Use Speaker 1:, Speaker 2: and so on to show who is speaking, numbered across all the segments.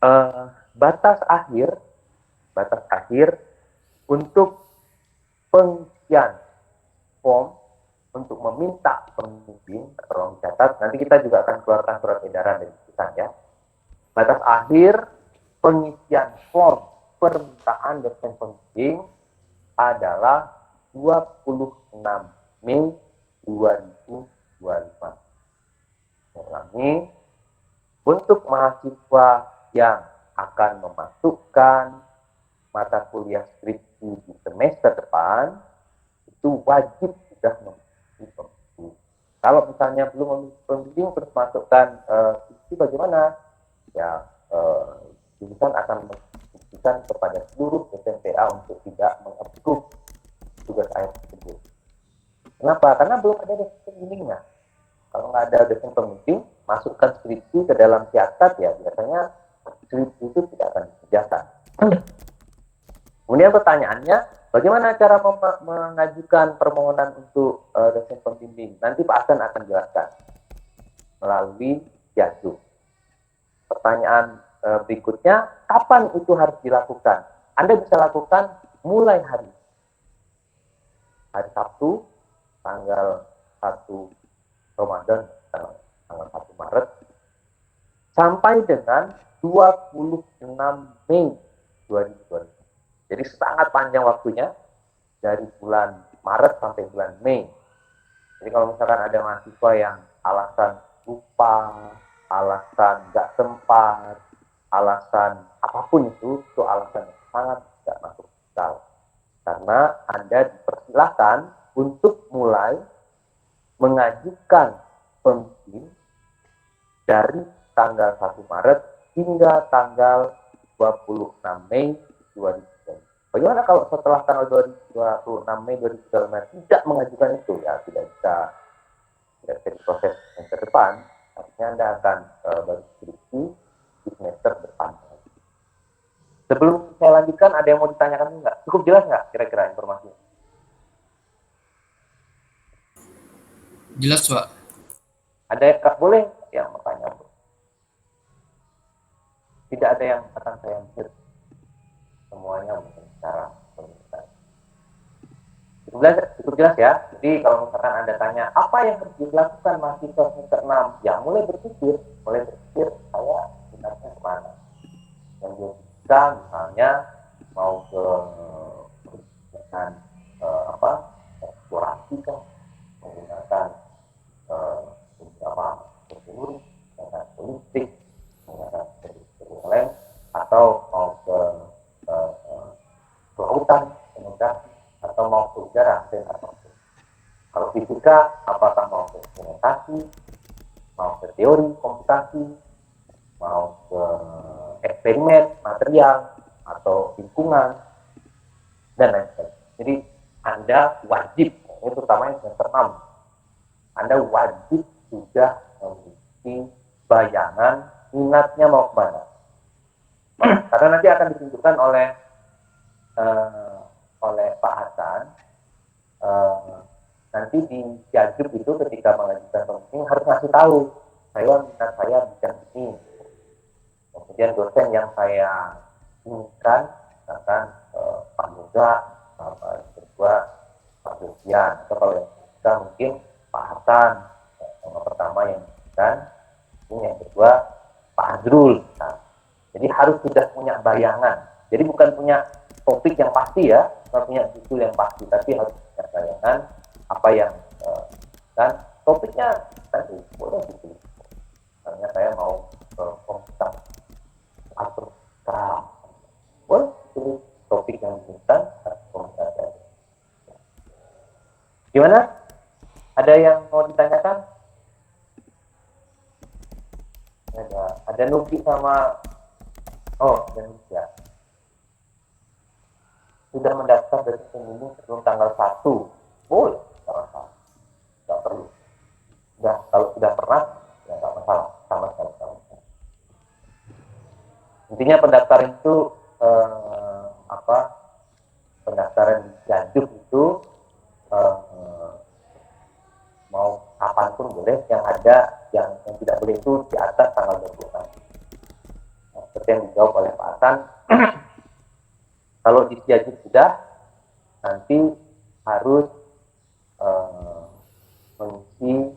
Speaker 1: eh, batas akhir untuk pengisian form untuk meminta pembimbing, tolong dicatat, nanti kita juga akan keluarkan surat edaran dari kita ya. Batas akhir pengisian form permintaan dosen pembimbing adalah 26 Mei 2025. Ulangi, untuk mahasiswa yang akan memasukkan mata kuliah skripsi di semester depan, itu wajib sudah memiliki pembimbing. Kalau misalnya belum memiliki pembimbing terus masukkan skripsi bagaimana? Ya, jurusan akan menginstruksikan kepada seluruh SMPA untuk tidak mengapprove tugas akhir tersebut. Kenapa? Karena belum ada dosen pembimbingnya. Kalau nggak ada dosen pembimbing, masukkan skripsi ke dalam catat ya biasanya skripsi itu tidak akan dikerjakan. Kemudian pertanyaannya, bagaimana cara mengajukan permohonan untuk dosen pembimbing? Nanti Pak Hasan akan jelaskan melalui jadwal. Pertanyaan berikutnya, kapan itu harus dilakukan? Anda bisa lakukan mulai hari Sabtu, tanggal 1 Ramadan, tanggal 1 Maret, sampai dengan 26 Mei 2020. Jadi sangat panjang waktunya, dari bulan Maret sampai bulan Mei. Jadi kalau misalkan ada mahasiswa yang alasan lupa, alasan nggak sempat, alasan apapun itu alasan yang sangat tidak masuk akal. Karena Anda dipersilahkan untuk mulai mengajukan pembimbing dari tanggal 1 Maret hingga tanggal 26 Mei 2020. Bagaimana kalau setelah tanggal 26 Mei 2020 tidak mengajukan itu? Ya tidak bisa proses semester depan. Artinya Anda akan baru skripsi di semester depan. Sebelum saya lanjutkan, ada yang mau ditanyakan enggak? Cukup jelas nggak kira-kira informasinya?
Speaker 2: Jelas, Pak.
Speaker 1: Ada yang boleh yang bertanya? Tidak ada yang akan saya mikir. Semuanya mungkin secara pemerintahan. Cukup jelas ya. Jadi kalau misalkan Anda tanya, apa yang harus dilakukan mahasiswa semester 6? Ya mulai berpikir saya minatnya kemana. Yang bisa misalnya mau ke dengan apa eksplorasi kan, menggunakan beberapa prosedur, menggunakan politik, menggunakan prosedur yang lain, atau mau ke kelautan, demografi, atau mau ke udara dan apapun. Kalau fisika, apakah mau ke implementasi, mau ke teori komputasi, mau ke eksperimen material atau lingkungan dan lain sebagainya. Jadi Anda wajib, ini terutama yang semester 6, Anda wajib sudah memiliki bayangan minatnya mau kemana. Karena nanti akan ditunjukkan oleh Pak Hasan, nanti di jadwal itu ketika mengajukan pembimbing harus ngasih tahu saya minat saya bidang ini, kemudian dosen yang saya inginkan misalkan Pak Yoga, Pak kedua Pak Sofian, atau kalau yang kita mungkin Pak Hasan yang pertama yang inginkan, ini yang kedua Pak Azrul. Nah, jadi harus sudah punya bayangan, jadi bukan punya topik yang pasti ya, bukan punya judul yang pasti, tapi harus punya bayangan apa yang dan topiknya tadi boleh gitu. Misalnya saya mau komputer atau boleh pilih topik yang diinginkan komunikasi. Gimana? Ada yang mau ditanyakan? Ada Nuki sama dan ya. Sudah mendaftar dari pemilih sebelum tanggal 1. Boleh, tidak masalah. Tidak perlu. Sudah, kalau sudah pernah, ya tidak masalah. Sama sekali. Intinya pendaftaran itu pendaftaran di Ganjuk itu mau kapanpun boleh, yang ada yang tidak boleh itu di atas tanggal 26. Nah, yang dijawab oleh Pak Hasan. Kalau di Siaji sudah, nanti harus mengisi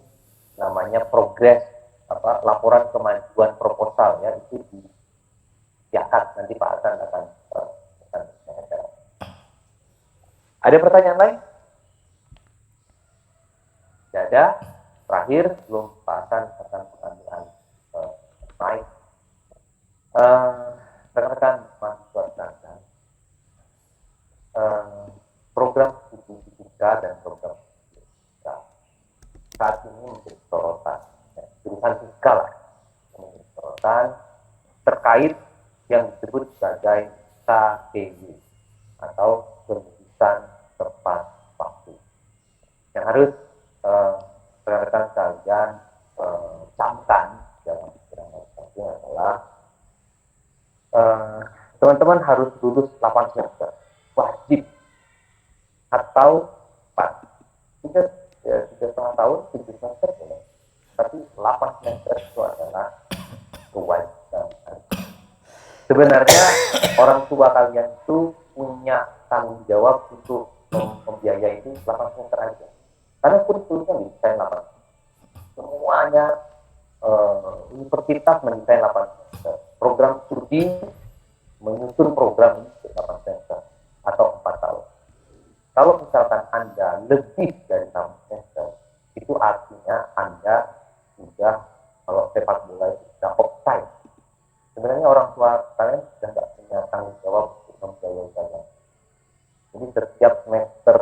Speaker 1: namanya progres laporan kemajuan proposal ya, itu di Yakat, nanti Pak Hasan akan ada pertanyaan lain? Tidak ada. Terakhir sebelum Pak Hasan akan pengambilan mic, rekan-rekan mahasiswa sekalian, program studi fisika dan program fisika saat ini menjadi sorotan, jurusan fisika lah menjadi sorotan terkait yang disebut sebagai KTW atau keputusan tepat waktu, yang harus rekan-rekan sekalian camkan dalam pikiran adalah teman-teman harus lulus 8 semester wajib, atau 3,5 tahun 7 semester boleh, tapi 8 semester itu adalah kewajiban. Sebenarnya orang tua kalian itu punya tanggung jawab untuk membiayai itu 8 semester aja, karena kurikulumnya mendesain 8 semuanya, universitas mendesain 8 semester, program studi menyusun program 8 semester atau 4 tahun. Kalau misalkan Anda lebih dari 6 semester, itu artinya Anda sudah, kalau sepak bola itu sudah offside. Sebenarnya orang tua kalian sudah tidak punya tanggung jawab untuk membiayai kalian. Jadi setiap semester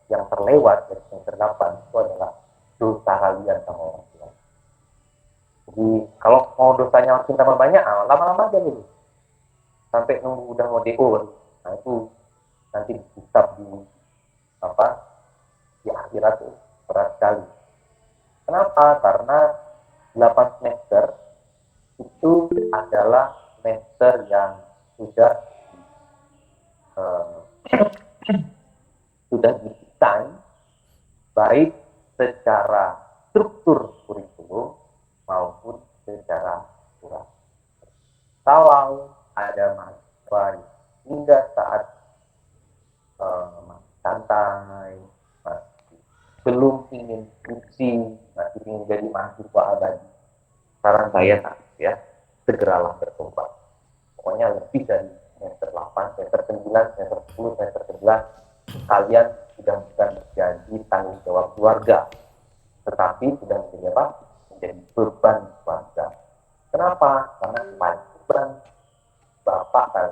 Speaker 1: yang terlewat dari semester 8 itu adalah dosa kalian sama orang tua. Jadi kalau mau dosanya makin tambah banyak, lama-lama aja dulu. Sampai nunggu udah mau DO, nah itu nanti dihisap di akhirat itu berat sekali. Kenapa? Karena 8 semester itu adalah semester yang sudah didesain baik secara struktur kurikulum maupun secara aturan. Kalau ada mahasiswa hingga saat santai, masih belum ingin skripsi, masih ingin jadi mahasiswa abadi, saran saya ya, segeralah bertobat. Pokoknya lebih dari semester 8, semester 9, semester 10, semester 11, kalian sudah bukan menjadi tanggung jawab keluarga, tetapi sudah menjadi apa? Menjadi beban keluarga. Kenapa? Karena kewajiban bapak dan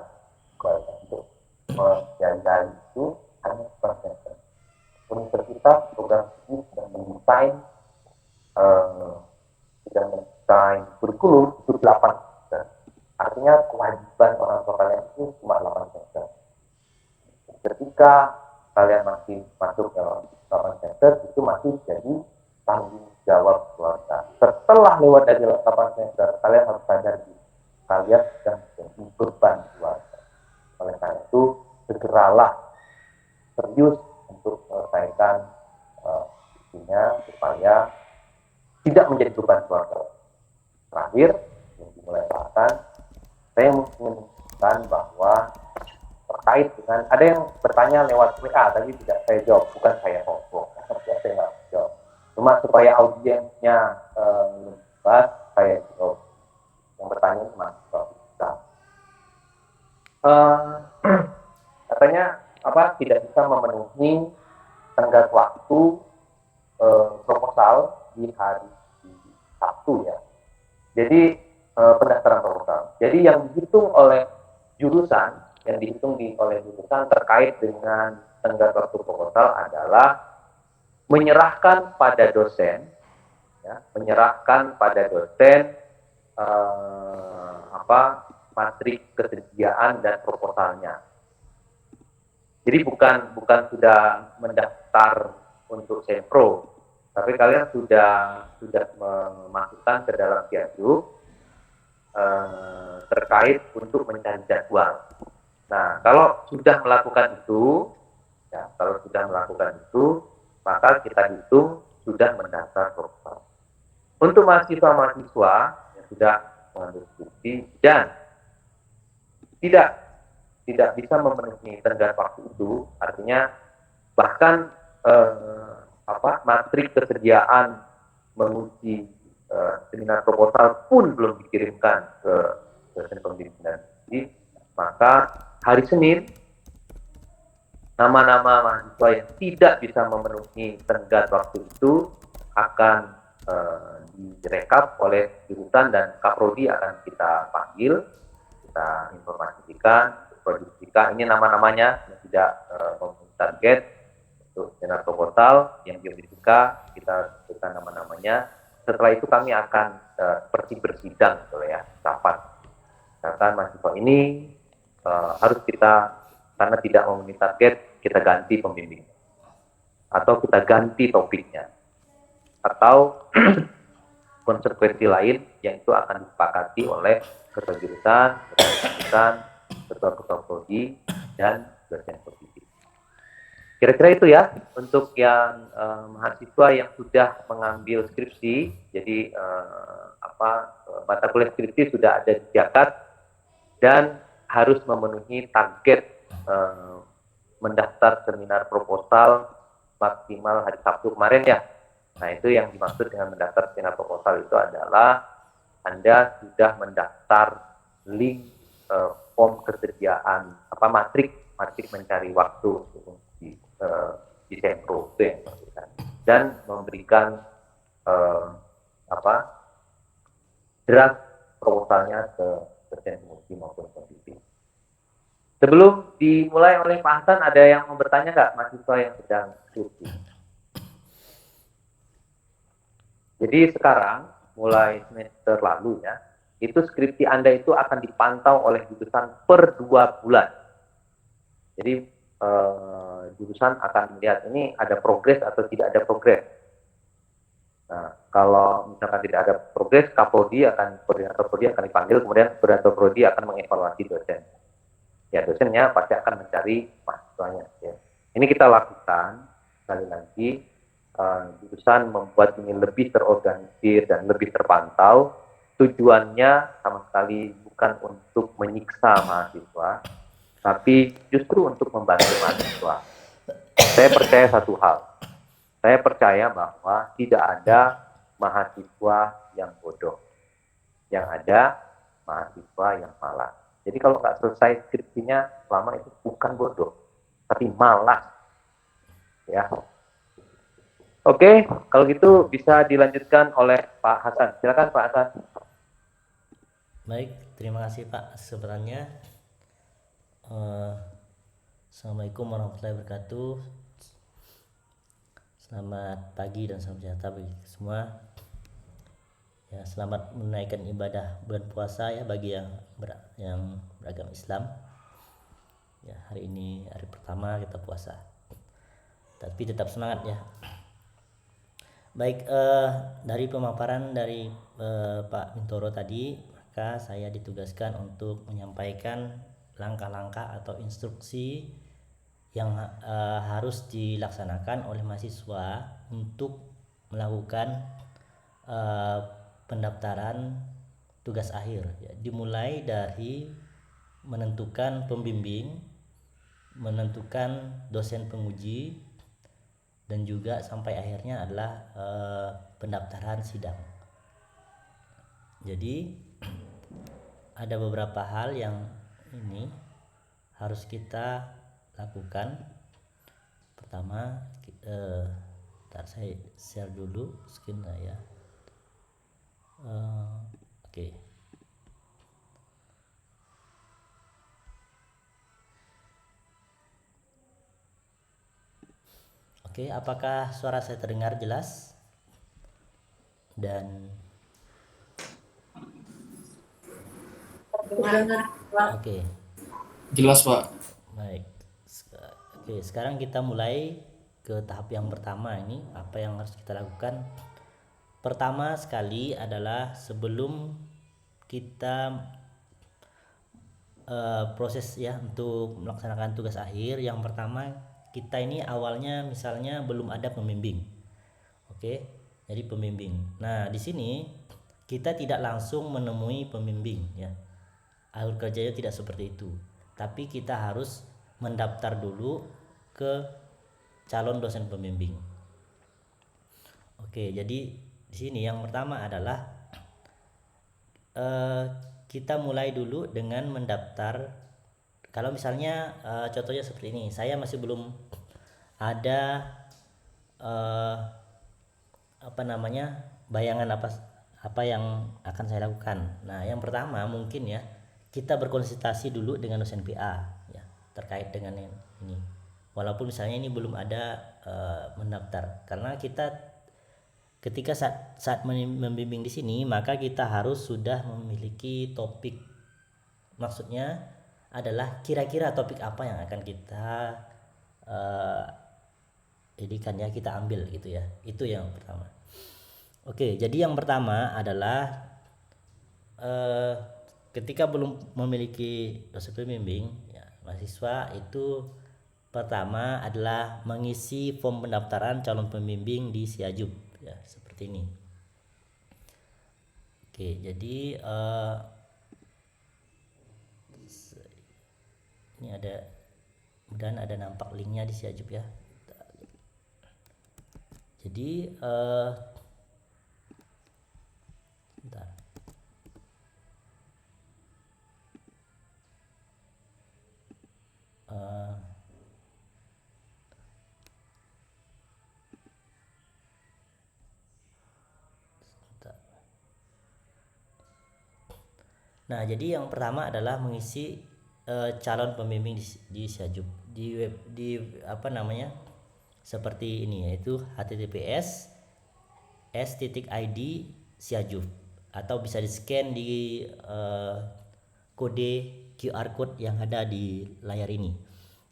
Speaker 1: keluarga untuk menjaga itu hanya semester. Universitas program studi sudah mendesain kurikulum itu 8 semester. Artinya kewajiban orang tua kalian itu cuma 8 semester. Ketika kalian masih masuk ke 8 semester, itu masih jadi tanggung jawab keluarga. Setelah lewat dari 8 semester, kalian harus sadar kalian sudah menjadi beban keluarga. Oleh karena itu, segeralah serius untuk menyelesaikan isinya supaya tidak menjadi beban keluarga. Terakhir, yang dimulai bahkan, saya menginginkan bahwa terkait dengan, ada yang bertanya lewat WA, tapi tidak saya jawab, bukan saya ngomong, saya nggak jawab. Cuma supaya audiensnya membahas, saya jawab. Yang bertanya mahasiswa kita. Katanya tidak bisa memenuhi tenggat waktu proposal di hari Sabtu ya. Jadi pendaftaran proposal. Jadi yang dihitung oleh jurusan, terkait dengan tenggat waktu proposal adalah menyerahkan pada dosen, ya, matrik kesediaan dan proposalnya. Jadi bukan sudah mendaftar untuk sempro, tapi kalian sudah memasukkan ke dalam Piagub terkait untuk mencari jadwal. Nah, kalau sudah melakukan itu, maka kita hitung sudah mendaftar proposal. Untuk mahasiswa yang sudah mengambil skripsi dan tidak bisa memenuhi tenggat waktu itu, artinya bahkan matrik kesediaan menguji seminar proposal pun belum dikirimkan ke dosen pembimbing dan studi, maka hari Senin nama-nama mahasiswa yang tidak bisa memenuhi tenggat waktu itu akan direkap oleh jurusan dan Kaprodi akan kita panggil, kita informasikan, produksikan ini nama-namanya yang tidak memenuhi target untuk seminar proposal yang diujikan, kita sebutkan nama-namanya. Setelah itu kami akan seperti bersidang gitu ya, rapat. Misalkan mahasiswa ini harus kita, karena tidak memenuhi target, kita ganti pembimbing atau kita ganti topiknya atau konsekuensi lain yang itu akan disepakati oleh ketua jurusan, ketua prodi, dan dosen pembimbing. Kira-kira itu ya untuk yang mahasiswa yang sudah mengambil skripsi. Jadi mata kuliah skripsi sudah ada di Jakarta dan harus memenuhi target mendaftar seminar proposal maksimal hari Sabtu kemarin ya. Nah, itu yang dimaksud dengan mendaftar seminar proposal itu adalah Anda sudah mendaftar link form kesediaan matrik mencari waktu di Sempro itu yang dimaksudkan, dan memberikan draft proposalnya ke dosen penguji maupun pembimbing. Sebelum dimulai oleh Pak Hasan, ada yang mau bertanya nggak mahasiswa yang sedang skripsi? Jadi sekarang, mulai semester lalu ya, itu skripsi Anda itu akan dipantau oleh jurusan per 2 bulan. Jadi jurusan akan melihat ini ada progres atau tidak ada progres. Nah, kalau misalkan tidak ada progres, koordinator prodi akan dipanggil, kemudian koordinator prodi akan mengevaluasi dosen. Ya, dosennya pasti akan mencari mahasiswanya. Ya. Ini kita lakukan sekali lagi, jurusan membuat ini lebih terorganisir dan lebih terpantau. Tujuannya sama sekali bukan untuk menyiksa mahasiswa, tapi justru untuk membantu mahasiswa. Saya percaya satu hal. Saya percaya bahwa tidak ada mahasiswa yang bodoh. Yang ada mahasiswa yang malas. Jadi kalau nggak selesai skripsinya lama itu bukan bodoh, tapi malas. Ya. Oke, kalau gitu bisa dilanjutkan oleh Pak Hasan. Silakan Pak Hasan.
Speaker 2: Baik, terima kasih Pak kesempatannya. Assalamualaikum warahmatullahi wabarakatuh. Selamat pagi dan salam sejahtera bagi semua. Ya, selamat menunaikan ibadah bulan puasa ya bagi yang beragama Islam. Ya, hari ini hari pertama kita puasa. Tapi tetap semangat ya. Baik, dari pemaparan dari Pak Mintoro tadi, maka saya ditugaskan untuk menyampaikan langkah-langkah atau instruksi yang harus dilaksanakan oleh mahasiswa untuk melakukan pendaftaran tugas akhir. Ya, dimulai dari menentukan pembimbing, menentukan dosen penguji, dan juga sampai akhirnya adalah pendaftaran sidang. Jadi ada beberapa hal yang ini harus kita lakukan. Pertama, saya share dulu screen saya. Oke. Oke, apakah suara saya terdengar jelas? Dan oke.
Speaker 3: Jelas, Pak.
Speaker 2: Baik. Oke, sekarang kita mulai ke tahap yang pertama ini. Apa yang harus kita lakukan? Pertama sekali adalah sebelum kita proses ya untuk melaksanakan tugas akhir, yang pertama kita ini awalnya misalnya belum ada pembimbing. Oke, jadi pembimbing. Nah, di sini kita tidak langsung menemui pembimbing ya. Alur kerjanya tidak seperti itu, tapi kita harus mendaftar dulu ke calon dosen pembimbing. Oke, jadi di sini yang pertama adalah kita mulai dulu dengan mendaftar. Kalau misalnya contohnya seperti ini, saya masih belum ada bayangan apa yang akan saya lakukan. Nah, yang pertama mungkin ya kita berkonsultasi dulu dengan dosen PA ya terkait dengan ini. Walaupun misalnya ini belum ada mendaftar, karena kita ketika saat membimbing di sini maka kita harus sudah memiliki topik. Maksudnya adalah kira-kira topik apa yang akan kita kita ambil gitu ya. Itu yang pertama. Oke, jadi yang pertama adalah ketika belum memiliki dosen pembimbing ya, mahasiswa itu pertama adalah mengisi form pendaftaran calon pembimbing di Siajub ya, seperti ini. Oke, jadi ini ada, mudahan ada nampak linknya di Siajub ya. Jadi bentar. Nah, jadi yang pertama adalah mengisi calon pembimbing di Siajub di web seperti ini, yaitu https://s.id Siajub, atau bisa di scan di kode QR code yang ada di layar ini.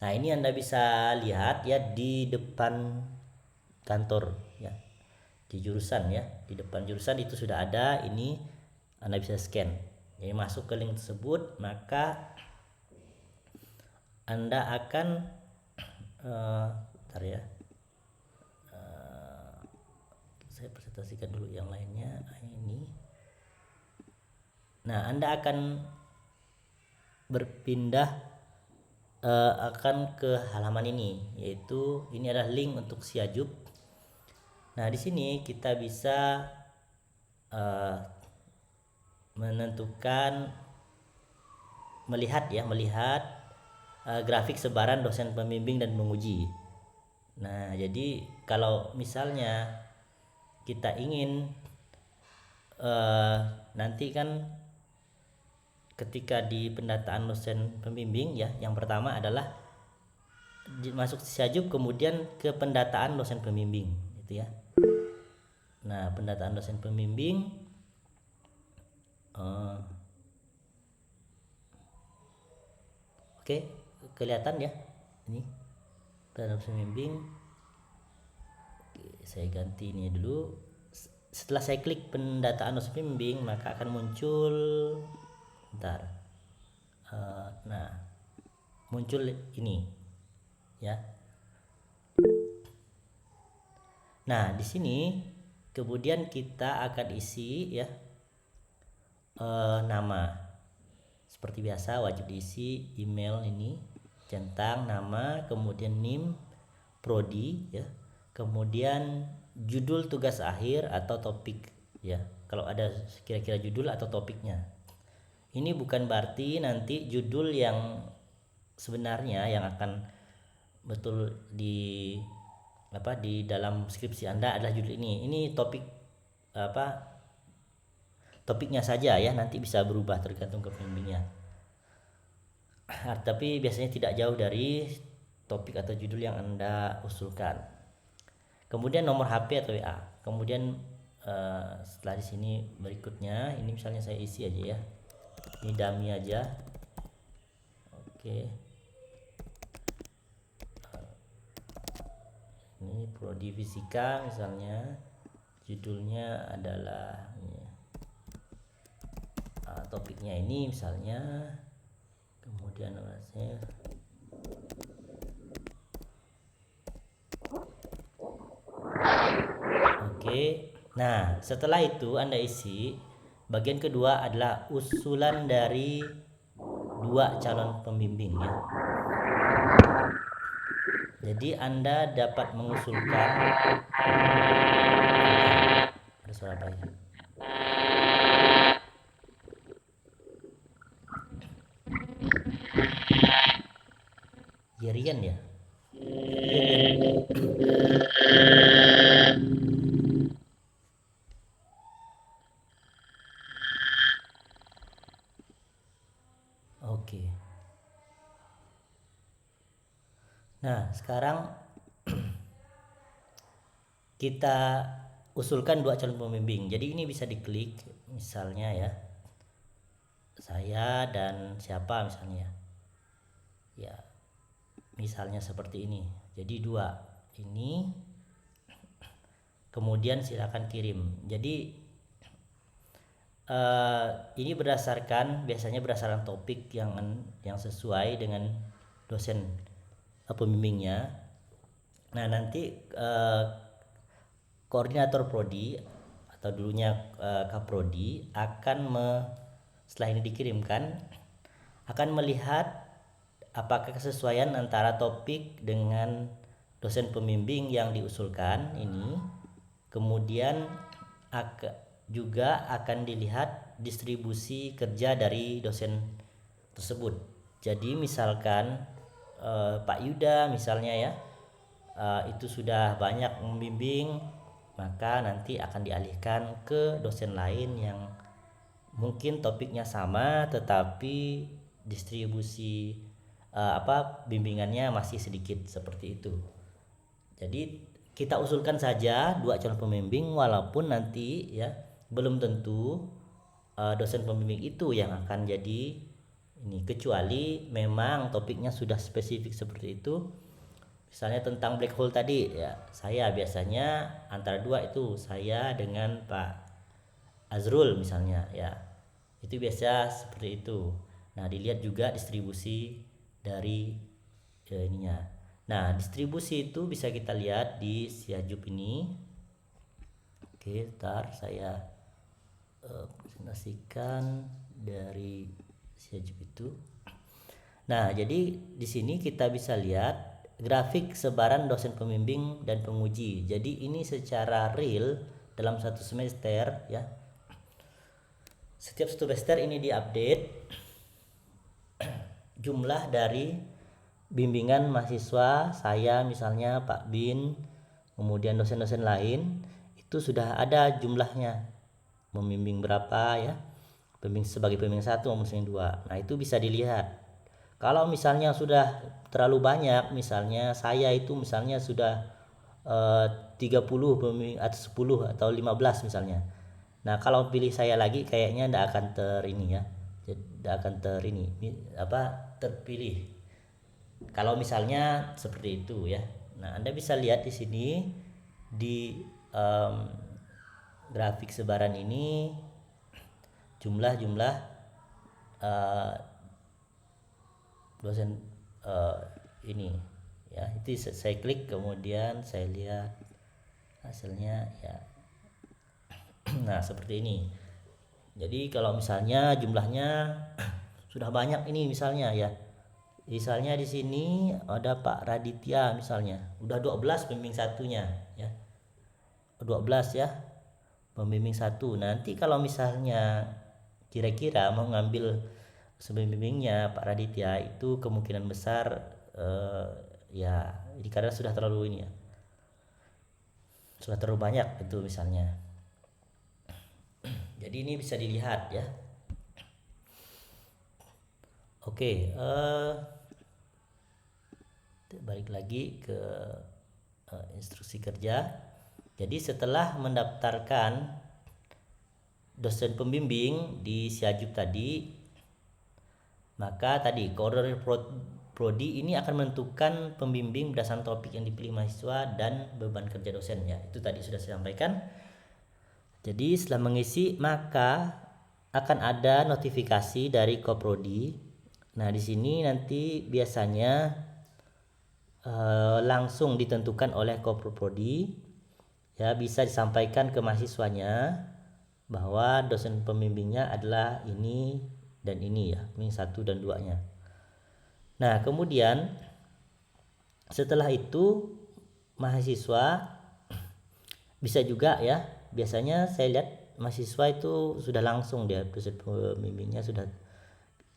Speaker 2: Nah, ini Anda bisa lihat ya di depan kantor ya, di jurusan ya, di depan jurusan itu sudah ada. Ini Anda bisa scan. Jadi masuk ke link tersebut, maka Anda akan bentar ya, saya presentasikan dulu yang lainnya ini. Nah, Anda akan berpindah akan ke halaman ini, yaitu ini adalah link untuk Siajub. Nah, di sini kita bisa menentukan melihat grafik sebaran dosen pembimbing dan penguji. Nah, jadi kalau misalnya kita ingin nanti kan ketika di pendataan dosen pembimbing ya, yang pertama adalah masuk Siajub, kemudian ke pendataan dosen pembimbing gitu ya. Nah, pendataan dosen pembimbing oke, kelihatan ya ini pendataan dosen pembimbing. Oke, saya ganti ini dulu. Setelah saya klik pendataan dosen pembimbing, maka akan muncul muncul ini ya. Nah, di sini kemudian kita akan isi ya nama. Seperti biasa wajib diisi email ini, centang, nama, kemudian NIM, prodi ya, kemudian judul tugas akhir atau topik ya, kalau ada kira-kira judul atau topiknya. Ini bukan berarti nanti judul yang sebenarnya yang akan betul di dalam skripsi Anda adalah judul ini. Ini topiknya saja ya, nanti bisa berubah tergantung ke pembimbingnya. Tapi biasanya tidak jauh dari topik atau judul yang Anda usulkan. Kemudian nomor HP atau WA. Kemudian setelah di sini berikutnya, ini misalnya saya isi aja ya. Ini dummy aja. Oke. Ini prodi fisika misalnya. Judulnya adalah topiknya ini misalnya, kemudian saya oke. Nah, setelah itu Anda isi bagian kedua adalah usulan dari 2 calon pembimbing ya. Jadi Anda dapat mengusulkan ada suara apa ya? Yerian ya? Yerian. Oke. Nah, sekarang kita usulkan 2 calon pembimbing. Jadi ini bisa diklik misalnya ya. Saya dan siapa misalnya. Ya. Misalnya seperti ini. Jadi 2 ini, kemudian silakan kirim. Jadi ini biasanya berdasarkan topik yang sesuai dengan dosen pembimbingnya. Nah, nanti koordinator prodi atau dulunya kaprodi setelah ini dikirimkan akan melihat apakah kesesuaian antara topik dengan dosen pembimbing yang diusulkan ini. Kemudian juga akan dilihat distribusi kerja dari dosen tersebut. Jadi misalkan Pak Yuda misalnya ya, itu sudah banyak membimbing, maka nanti akan dialihkan ke dosen lain yang mungkin topiknya sama tetapi distribusi bimbingannya masih sedikit seperti itu. Jadi kita usulkan saja 2 calon pembimbing walaupun nanti ya belum tentu dosen pembimbing itu yang akan jadi ini, kecuali memang topiknya sudah spesifik seperti itu. Misalnya tentang black hole tadi ya, saya biasanya antara 2 itu, saya dengan Pak Azrul misalnya ya, itu biasa seperti itu. Nah, dilihat juga distribusi dari ininya. Nah, distribusi itu bisa kita lihat di Siajub ini. Oke, ntar saya presentasikan dari Siajub itu. Nah, jadi di sini kita bisa lihat grafik sebaran dosen pembimbing dan penguji. Jadi ini secara real dalam satu semester ya. Setiap semester ini diupdate jumlah dari bimbingan mahasiswa, saya misalnya Pak Bin, kemudian dosen-dosen lain, itu sudah ada jumlahnya. Membimbing berapa ya? Sebagai pembimbing 1 maupun pembimbing 2. Nah, itu bisa dilihat. Kalau misalnya sudah terlalu banyak, misalnya saya itu misalnya sudah 30 pembimbing atau 10 atau 15 misalnya. Nah, kalau pilih saya lagi kayaknya tidak akan terpilih. Kalau misalnya seperti itu ya. Nah, Anda bisa lihat di sini di grafik sebaran ini jumlah dosen ini ya. Itu saya klik kemudian saya lihat hasilnya ya. Nah, seperti ini. Jadi kalau misalnya jumlahnya sudah banyak ini misalnya ya. Misalnya di sini ada Pak Raditya misalnya. Udah 12 pembimbing satunya ya. 12 ya. Pembimbing 1. Nanti kalau misalnya kira-kira mau ngambil pembimbingnya Pak Raditya, itu kemungkinan besar ya karena sudah terlalu ini ya. Sudah terlalu banyak itu misalnya. Jadi ini bisa dilihat ya. Oke, balik lagi ke instruksi kerja. Jadi setelah mendaftarkan dosen pembimbing di Siajub tadi, maka tadi koordinator prodi ini akan menentukan pembimbing berdasarkan topik yang dipilih mahasiswa dan beban kerja dosen ya. Itu tadi sudah saya sampaikan. Jadi setelah mengisi maka akan ada notifikasi dari Koprodi. Nah, di sini nanti biasanya langsung ditentukan oleh Koprodi ya, bisa disampaikan ke mahasiswanya bahwa dosen pembimbingnya adalah ini dan ini ya, pembimbing 1 dan 2-nya. Nah, kemudian setelah itu mahasiswa bisa juga ya, biasanya saya lihat mahasiswa itu sudah langsung dia dosen pembimbingnya sudah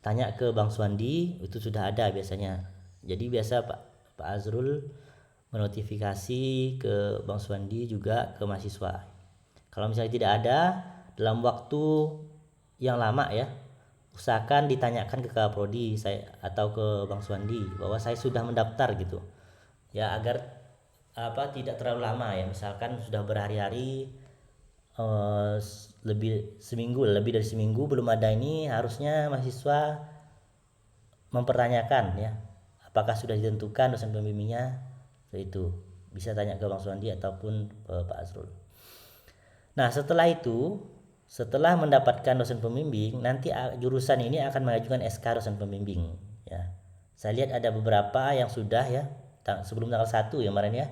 Speaker 2: tanya ke Bang Suwandi, itu sudah ada biasanya. Jadi biasa Pak Azrul menotifikasi ke Bang Suwandi juga ke mahasiswa. Kalau misalnya tidak ada dalam waktu yang lama ya, usahakan ditanyakan ke Kaprodi saya atau ke Bang Suwandi bahwa saya sudah mendaftar gitu. Ya, agar tidak terlalu lama ya. Misalkan sudah berhari-hari, lebih dari seminggu belum ada, ini harusnya mahasiswa mempertanyakan ya, apakah sudah ditentukan dosen pembimbingnya. Itu bisa tanya ke Bang Suwandi ataupun Pak Azrul. Nah, setelah mendapatkan dosen pembimbing, nanti jurusan ini akan mengajukan SK dosen pembimbing ya. Saya lihat ada beberapa yang sudah ya, sebelum tanggal 1 ya kemarin ya.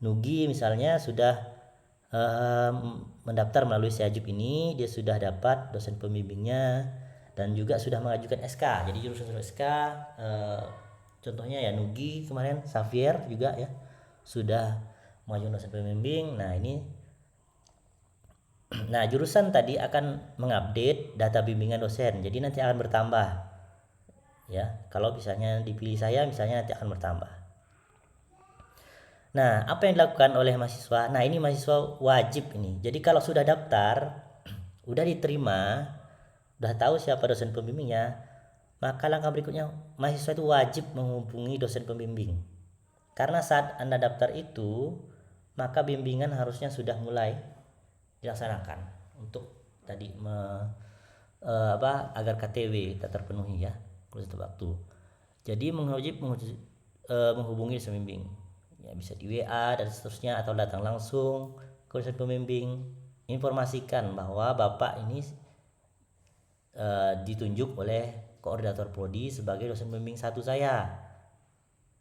Speaker 2: Nugi misalnya sudah mendaftar melalui Seajib ini, dia sudah dapat dosen pembimbingnya dan juga sudah mengajukan SK. Jadi jurusan SK contohnya ya Nugi kemarin, Xavier juga ya sudah mengajukan dosen pembimbing. Nah, jurusan tadi akan mengupdate data bimbingan dosen. Jadi nanti akan bertambah. Ya, kalau misalnya dipilih saya, misalnya nanti akan bertambah. Nah, apa yang dilakukan oleh mahasiswa? Nah, ini mahasiswa wajib ini. Jadi kalau sudah daftar, udah diterima, udah tahu siapa dosen pembimbingnya, maka langkah berikutnya mahasiswa itu wajib menghubungi dosen pembimbing. Karena saat Anda daftar itu, maka bimbingan harusnya sudah mulai dilaksanakan untuk tadi agar KTW tak terpenuhi ya satu waktu. Jadi menghubungi dosen pembimbing ya, bisa di WA dan seterusnya atau datang langsung ke dosen pembimbing, informasikan bahwa Bapak ini ditunjuk oleh koordinator prodi sebagai dosen pembimbing 1 saya.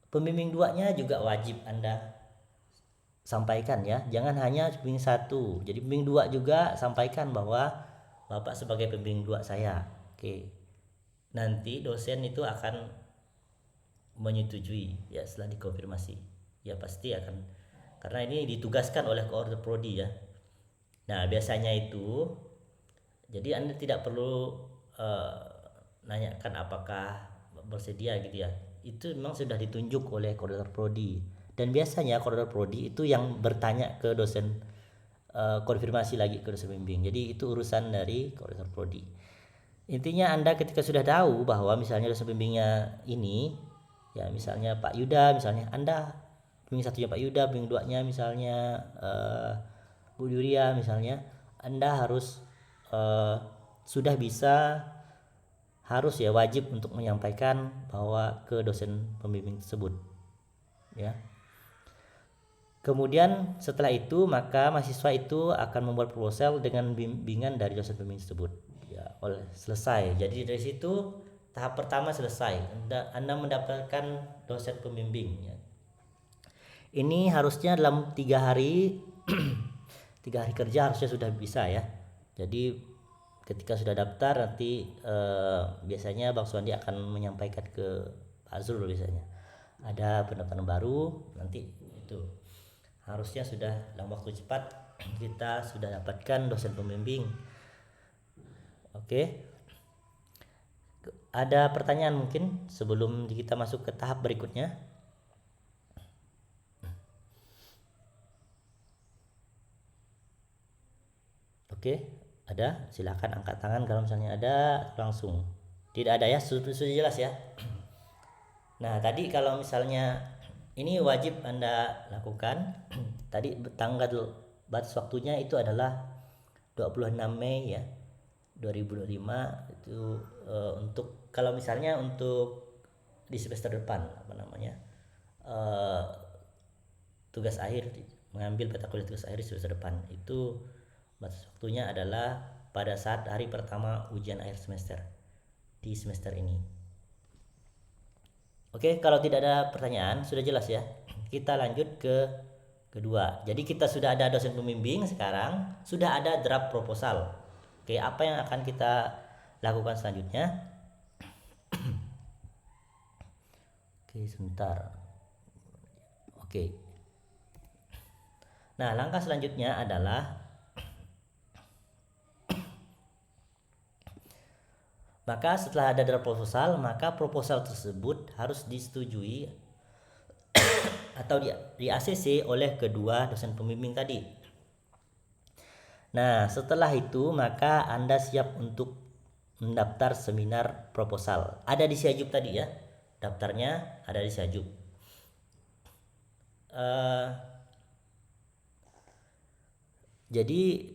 Speaker 2: Pembimbing 2-nya juga wajib Anda sampaikan ya, jangan hanya pembimbing 1. Jadi pembimbing 2 juga sampaikan bahwa Bapak sebagai pembimbing 2 saya. Oke. Nanti dosen itu akan menyetujui ya setelah dikonfirmasi. Ya pasti akan, karena ini ditugaskan oleh koordinator prodi ya. Nah, biasanya itu jadi Anda tidak perlu nanyakan apakah bersedia gitu ya. Itu memang sudah ditunjuk oleh koordinator prodi. Dan biasanya koordinator prodi itu yang bertanya ke dosen, konfirmasi lagi ke dosen pembimbing. Jadi itu urusan dari koordinator prodi. Intinya Anda ketika sudah tahu bahwa misalnya dosen pembimbingnya ini ya, misalnya Pak Yuda, misalnya Anda pembimbing 1-nya Pak Yuda, pembimbing 2-nya misalnya Bu Yuria misalnya, Anda harus sudah bisa, harus ya wajib untuk menyampaikan bahwa ke dosen pembimbing tersebut ya. Kemudian setelah itu maka mahasiswa itu akan membuat proposal dengan bimbingan dari dosen pembimbing tersebut ya, selesai. Jadi dari situ tahap pertama selesai, Anda mendapatkan dosen pembimbing ya. Ini harusnya dalam 3 hari 3 hari kerja harusnya sudah bisa ya. Jadi ketika sudah daftar nanti biasanya Bang Suwandi akan menyampaikan ke Pak Azrul, biasanya ada pendaftaran baru, nanti itu harusnya sudah dalam waktu cepat kita sudah dapatkan dosen pembimbing. Oke, ada pertanyaan mungkin sebelum kita masuk ke tahap berikutnya? Oke, ada? Silakan angkat tangan kalau misalnya ada, langsung. Tidak ada ya, sudah jelas ya. Nah, tadi kalau misalnya ini wajib Anda lakukan. Tadi tanggal batas waktunya itu adalah 26 Mei ya 2025 itu, untuk kalau misalnya untuk di semester depan tugas akhir, mengambil peta kuliah tugas akhir di semester depan, itu batas waktunya adalah pada saat hari pertama ujian akhir semester di semester ini. Oke, kalau tidak ada pertanyaan, sudah jelas ya. Kita lanjut ke kedua. Jadi kita sudah ada dosen pembimbing, sekarang sudah ada draft proposal. Oke, apa yang akan kita lakukan selanjutnya. Oke, sebentar. Oke. Nah, langkah selanjutnya adalah maka setelah ada draft proposal, maka proposal tersebut harus disetujui atau di ACC oleh kedua dosen pembimbing tadi. Nah, setelah itu maka Anda siap untuk mendaftar seminar proposal. Ada di Siajup tadi ya. Daftarnya ada di Siajup. Jadi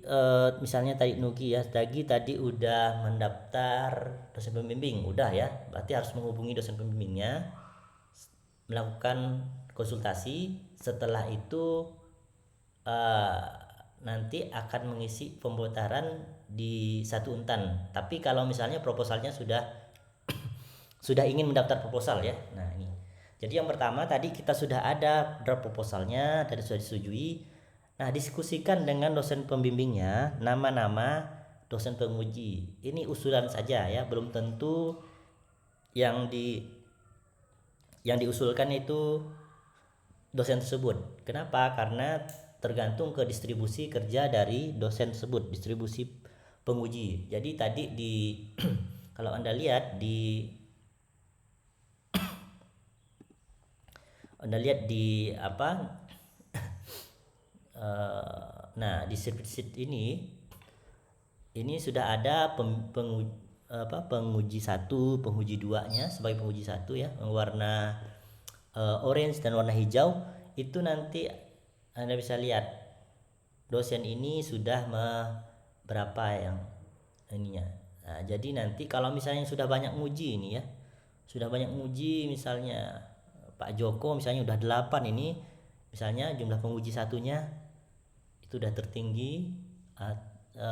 Speaker 2: misalnya tadi Nuki ya, tadi udah mendaftar dosen pembimbing, udah ya. Berarti harus menghubungi dosen pembimbingnya, melakukan konsultasi. Setelah itu nanti akan mengisi pemutaran di satu untan. Tapi kalau misalnya proposalnya sudah ingin mendaftar proposal ya. Nah ini. Jadi yang pertama tadi kita sudah ada draft proposalnya, tadi sudah disetujui. Nah, diskusikan dengan dosen pembimbingnya nama-nama dosen penguji. Ini usulan saja ya, belum tentu yang diusulkan itu dosen tersebut. Kenapa? Karena tergantung ke distribusi kerja dari dosen tersebut, distribusi penguji. Jadi tadi kalau Anda lihat di apa? Nah, di spreadsheet ini sudah ada penguji 1, penguji 2-nya sebagai penguji 1 ya, warna orange dan warna hijau. Itu nanti Anda bisa lihat dosen ini sudah berapa yang ininya. Nah, jadi nanti kalau misalnya sudah banyak nguji ini ya, sudah banyak nguji, misalnya Pak Joko misalnya udah 8 ini, misalnya jumlah penguji satunya itu udah tertinggi, 7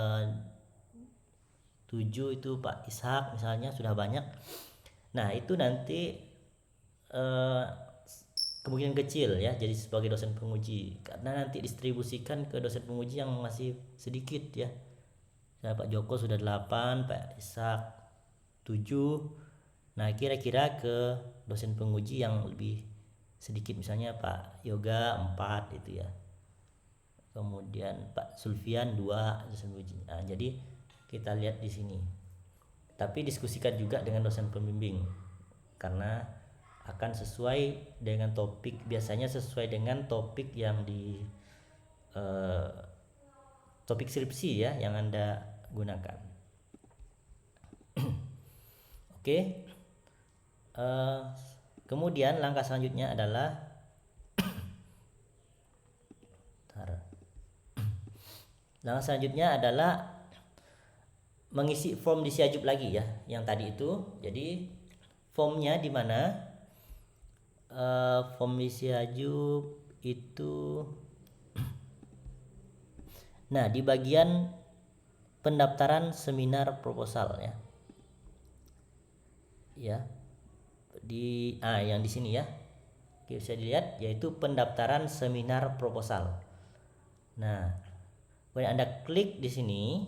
Speaker 2: itu Pak Ishak misalnya sudah banyak. Nah itu nanti kemungkinan kecil ya jadi sebagai dosen penguji, karena nanti distribusikan ke dosen penguji yang masih sedikit ya. Nah, Pak Joko sudah 8, Pak Ishak 7. Nah kira-kira ke dosen penguji yang lebih sedikit, misalnya Pak Yoga 4 itu ya, kemudian Pak Sulfian 2 dosen penguji. Nah, jadi kita lihat di sini. Tapi diskusikan juga dengan dosen pembimbing karena akan sesuai dengan topik, biasanya sesuai dengan topik yang topik skripsi ya yang Anda gunakan. Oke. Kemudian langkah selanjutnya adalah mengisi form di Siajup lagi ya, yang tadi itu. Jadi formnya di mana? Form di Siajup itu, nah di bagian pendaftaran seminar proposal ya, yang di sini ya. Oke, bisa dilihat yaitu pendaftaran seminar proposal. Nah, kemudian Anda klik di sini,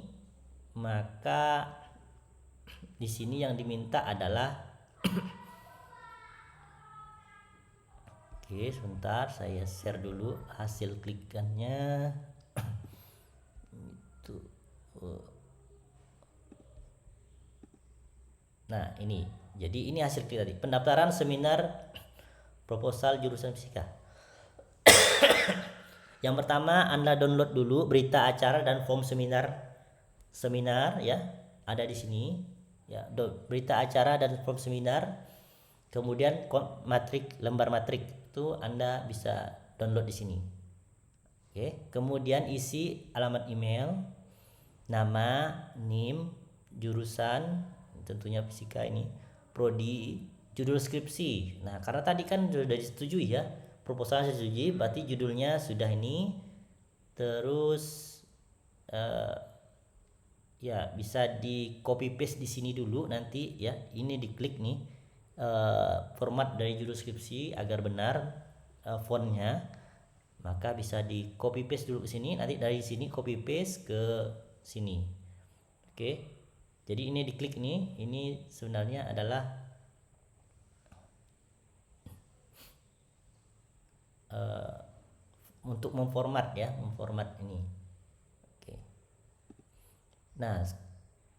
Speaker 2: maka di sini yang diminta adalah oke, sebentar saya share dulu hasil klikannya. Itu. Nah, ini. Jadi ini hasil klik tadi. Pendaftaran seminar proposal jurusan fisika. Yang pertama Anda download dulu berita acara dan form seminar ya, ada di sini ya, berita acara dan form seminar. Kemudian lembar matrik itu Anda bisa download di sini. Oke, kemudian isi alamat email, nama, NIM, jurusan tentunya fisika ini, prodi, judul skripsi. Nah, karena tadi kan sudah disetujui ya, proposalnya disetujui, berarti judulnya sudah ini. Terus ya bisa di copy paste di sini dulu nanti ya. Ini diklik nih format dari judul skripsi agar benar fontnya, maka bisa di copy paste dulu ke sini, nanti dari sini copy paste ke sini. Oke. Jadi ini diklik ini sebenarnya adalah untuk memformat ini. Oke. Nah,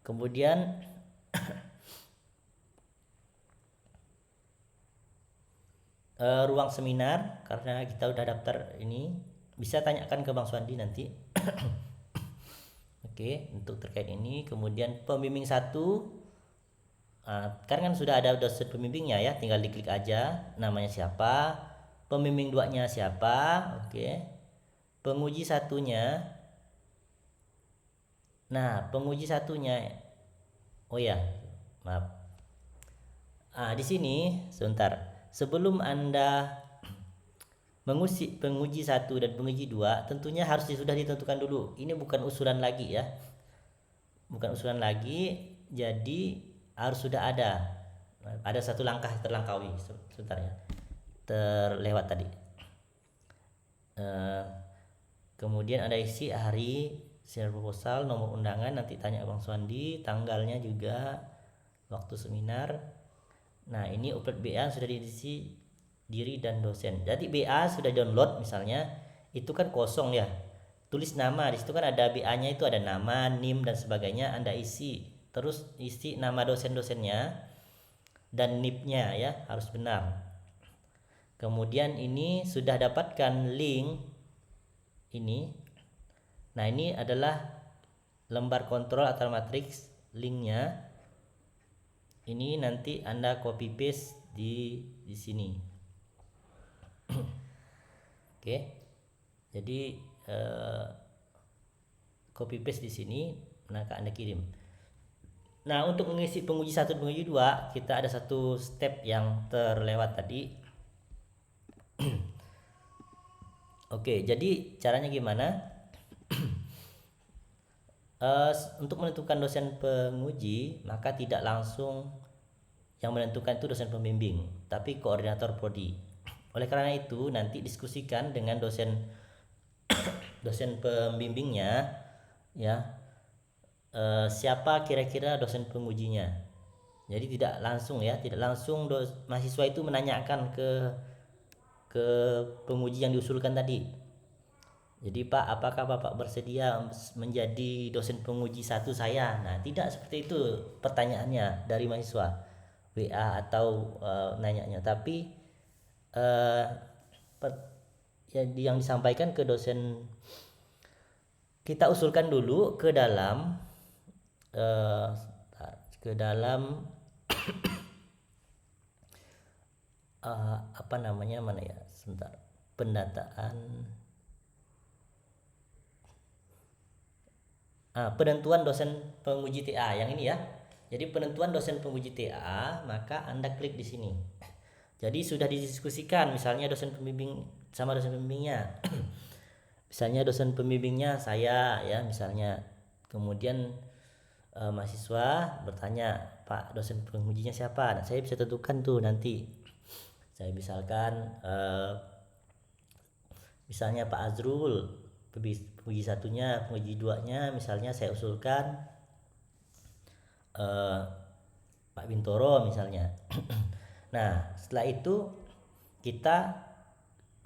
Speaker 2: kemudian ruang seminar, karena kita udah daftar ini, bisa tanyakan ke Bang Suandi nanti. Oke, untuk terkait ini. Kemudian pembimbing 1, karena kan sudah ada dosen pembimbingnya ya, tinggal diklik aja namanya siapa, pembimbing 2-nya siapa. Oke, penguji 1-nya. Nah, penguji 1-nya, oh ya, maaf. Di sini sebentar. Sebelum Anda menguji penguji 1 dan penguji 2, tentunya harus sudah ditentukan dulu. Ini bukan usulan lagi ya. Bukan usulan lagi, jadi harus sudah ada. Ada satu langkah terlangkaui, sebentar ya. Terlewat tadi. Kemudian ada isi hari, share proposal, nomor undangan, nanti tanya Bang Suandi, tanggalnya juga, waktu seminar. Nah, ini upload BA sudah diisi diri dan dosen. Jadi BA sudah download misalnya, itu kan kosong ya. Tulis nama, di situ kan ada BA-nya, itu ada nama, NIM dan sebagainya, Anda isi. Terus isi nama dosen-dosennya dan NIP-nya ya, harus benar. Kemudian ini sudah dapatkan link ini. Nah, ini adalah lembar kontrol atau matriks linknya. Ini nanti Anda copy paste di sini. Oke. Jadi copy paste di sini, maka Anda kirim. Nah, untuk mengisi penguji 1 dan penguji 2, kita ada satu step yang terlewat tadi. Oke, jadi caranya gimana? Untuk menentukan dosen penguji, maka tidak langsung yang menentukan itu dosen pembimbing, tapi koordinator prodi. Oleh karena itu, nanti diskusikan dengan dosen pembimbingnya ya, siapa kira-kira dosen pengujinya. Jadi tidak langsung mahasiswa itu menanyakan ke penguji yang diusulkan tadi. Jadi, Pak, apakah Bapak bersedia menjadi dosen penguji 1 saya? Nah, tidak seperti itu pertanyaannya dari mahasiswa WA atau nanyanya, tapi yang disampaikan ke dosen, kita usulkan dulu ke dalam apa namanya, mana ya, sebentar, pendataan, penentuan dosen penguji TA yang ini ya. Jadi penentuan dosen penguji TA, maka Anda klik di sini. Jadi sudah didiskusikan, misalnya dosen pembimbing sama dosen pembimbingnya. Misalnya dosen pembimbingnya saya ya, misalnya. Kemudian mahasiswa bertanya, Pak, dosen pengujinya siapa? Nah, saya bisa tentukan tuh nanti. Saya misalkan misalnya Pak Azrul, penguji 1-nya, penguji 2-nya misalnya saya usulkan Pak Bintoro misalnya. Nah, setelah itu kita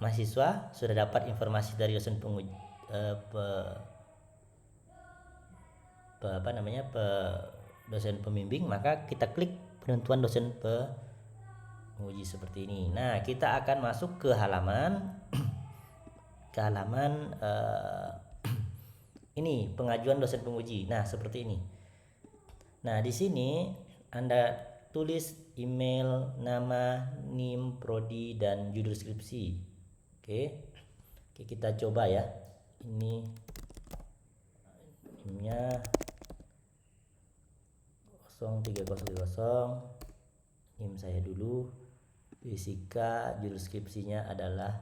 Speaker 2: mahasiswa sudah dapat informasi dari dosen penguji dosen pembimbing, maka kita klik penentuan dosen penguji seperti ini. Nah, kita akan masuk ke halaman ini pengajuan dosen penguji. Nah, seperti ini. Nah, di sini Anda tulis email, nama, NIM, prodi, dan judul skripsi. Oke, kita coba ya. Ini NIM-nya 0300, NIM saya dulu, fisika, judul skripsinya adalah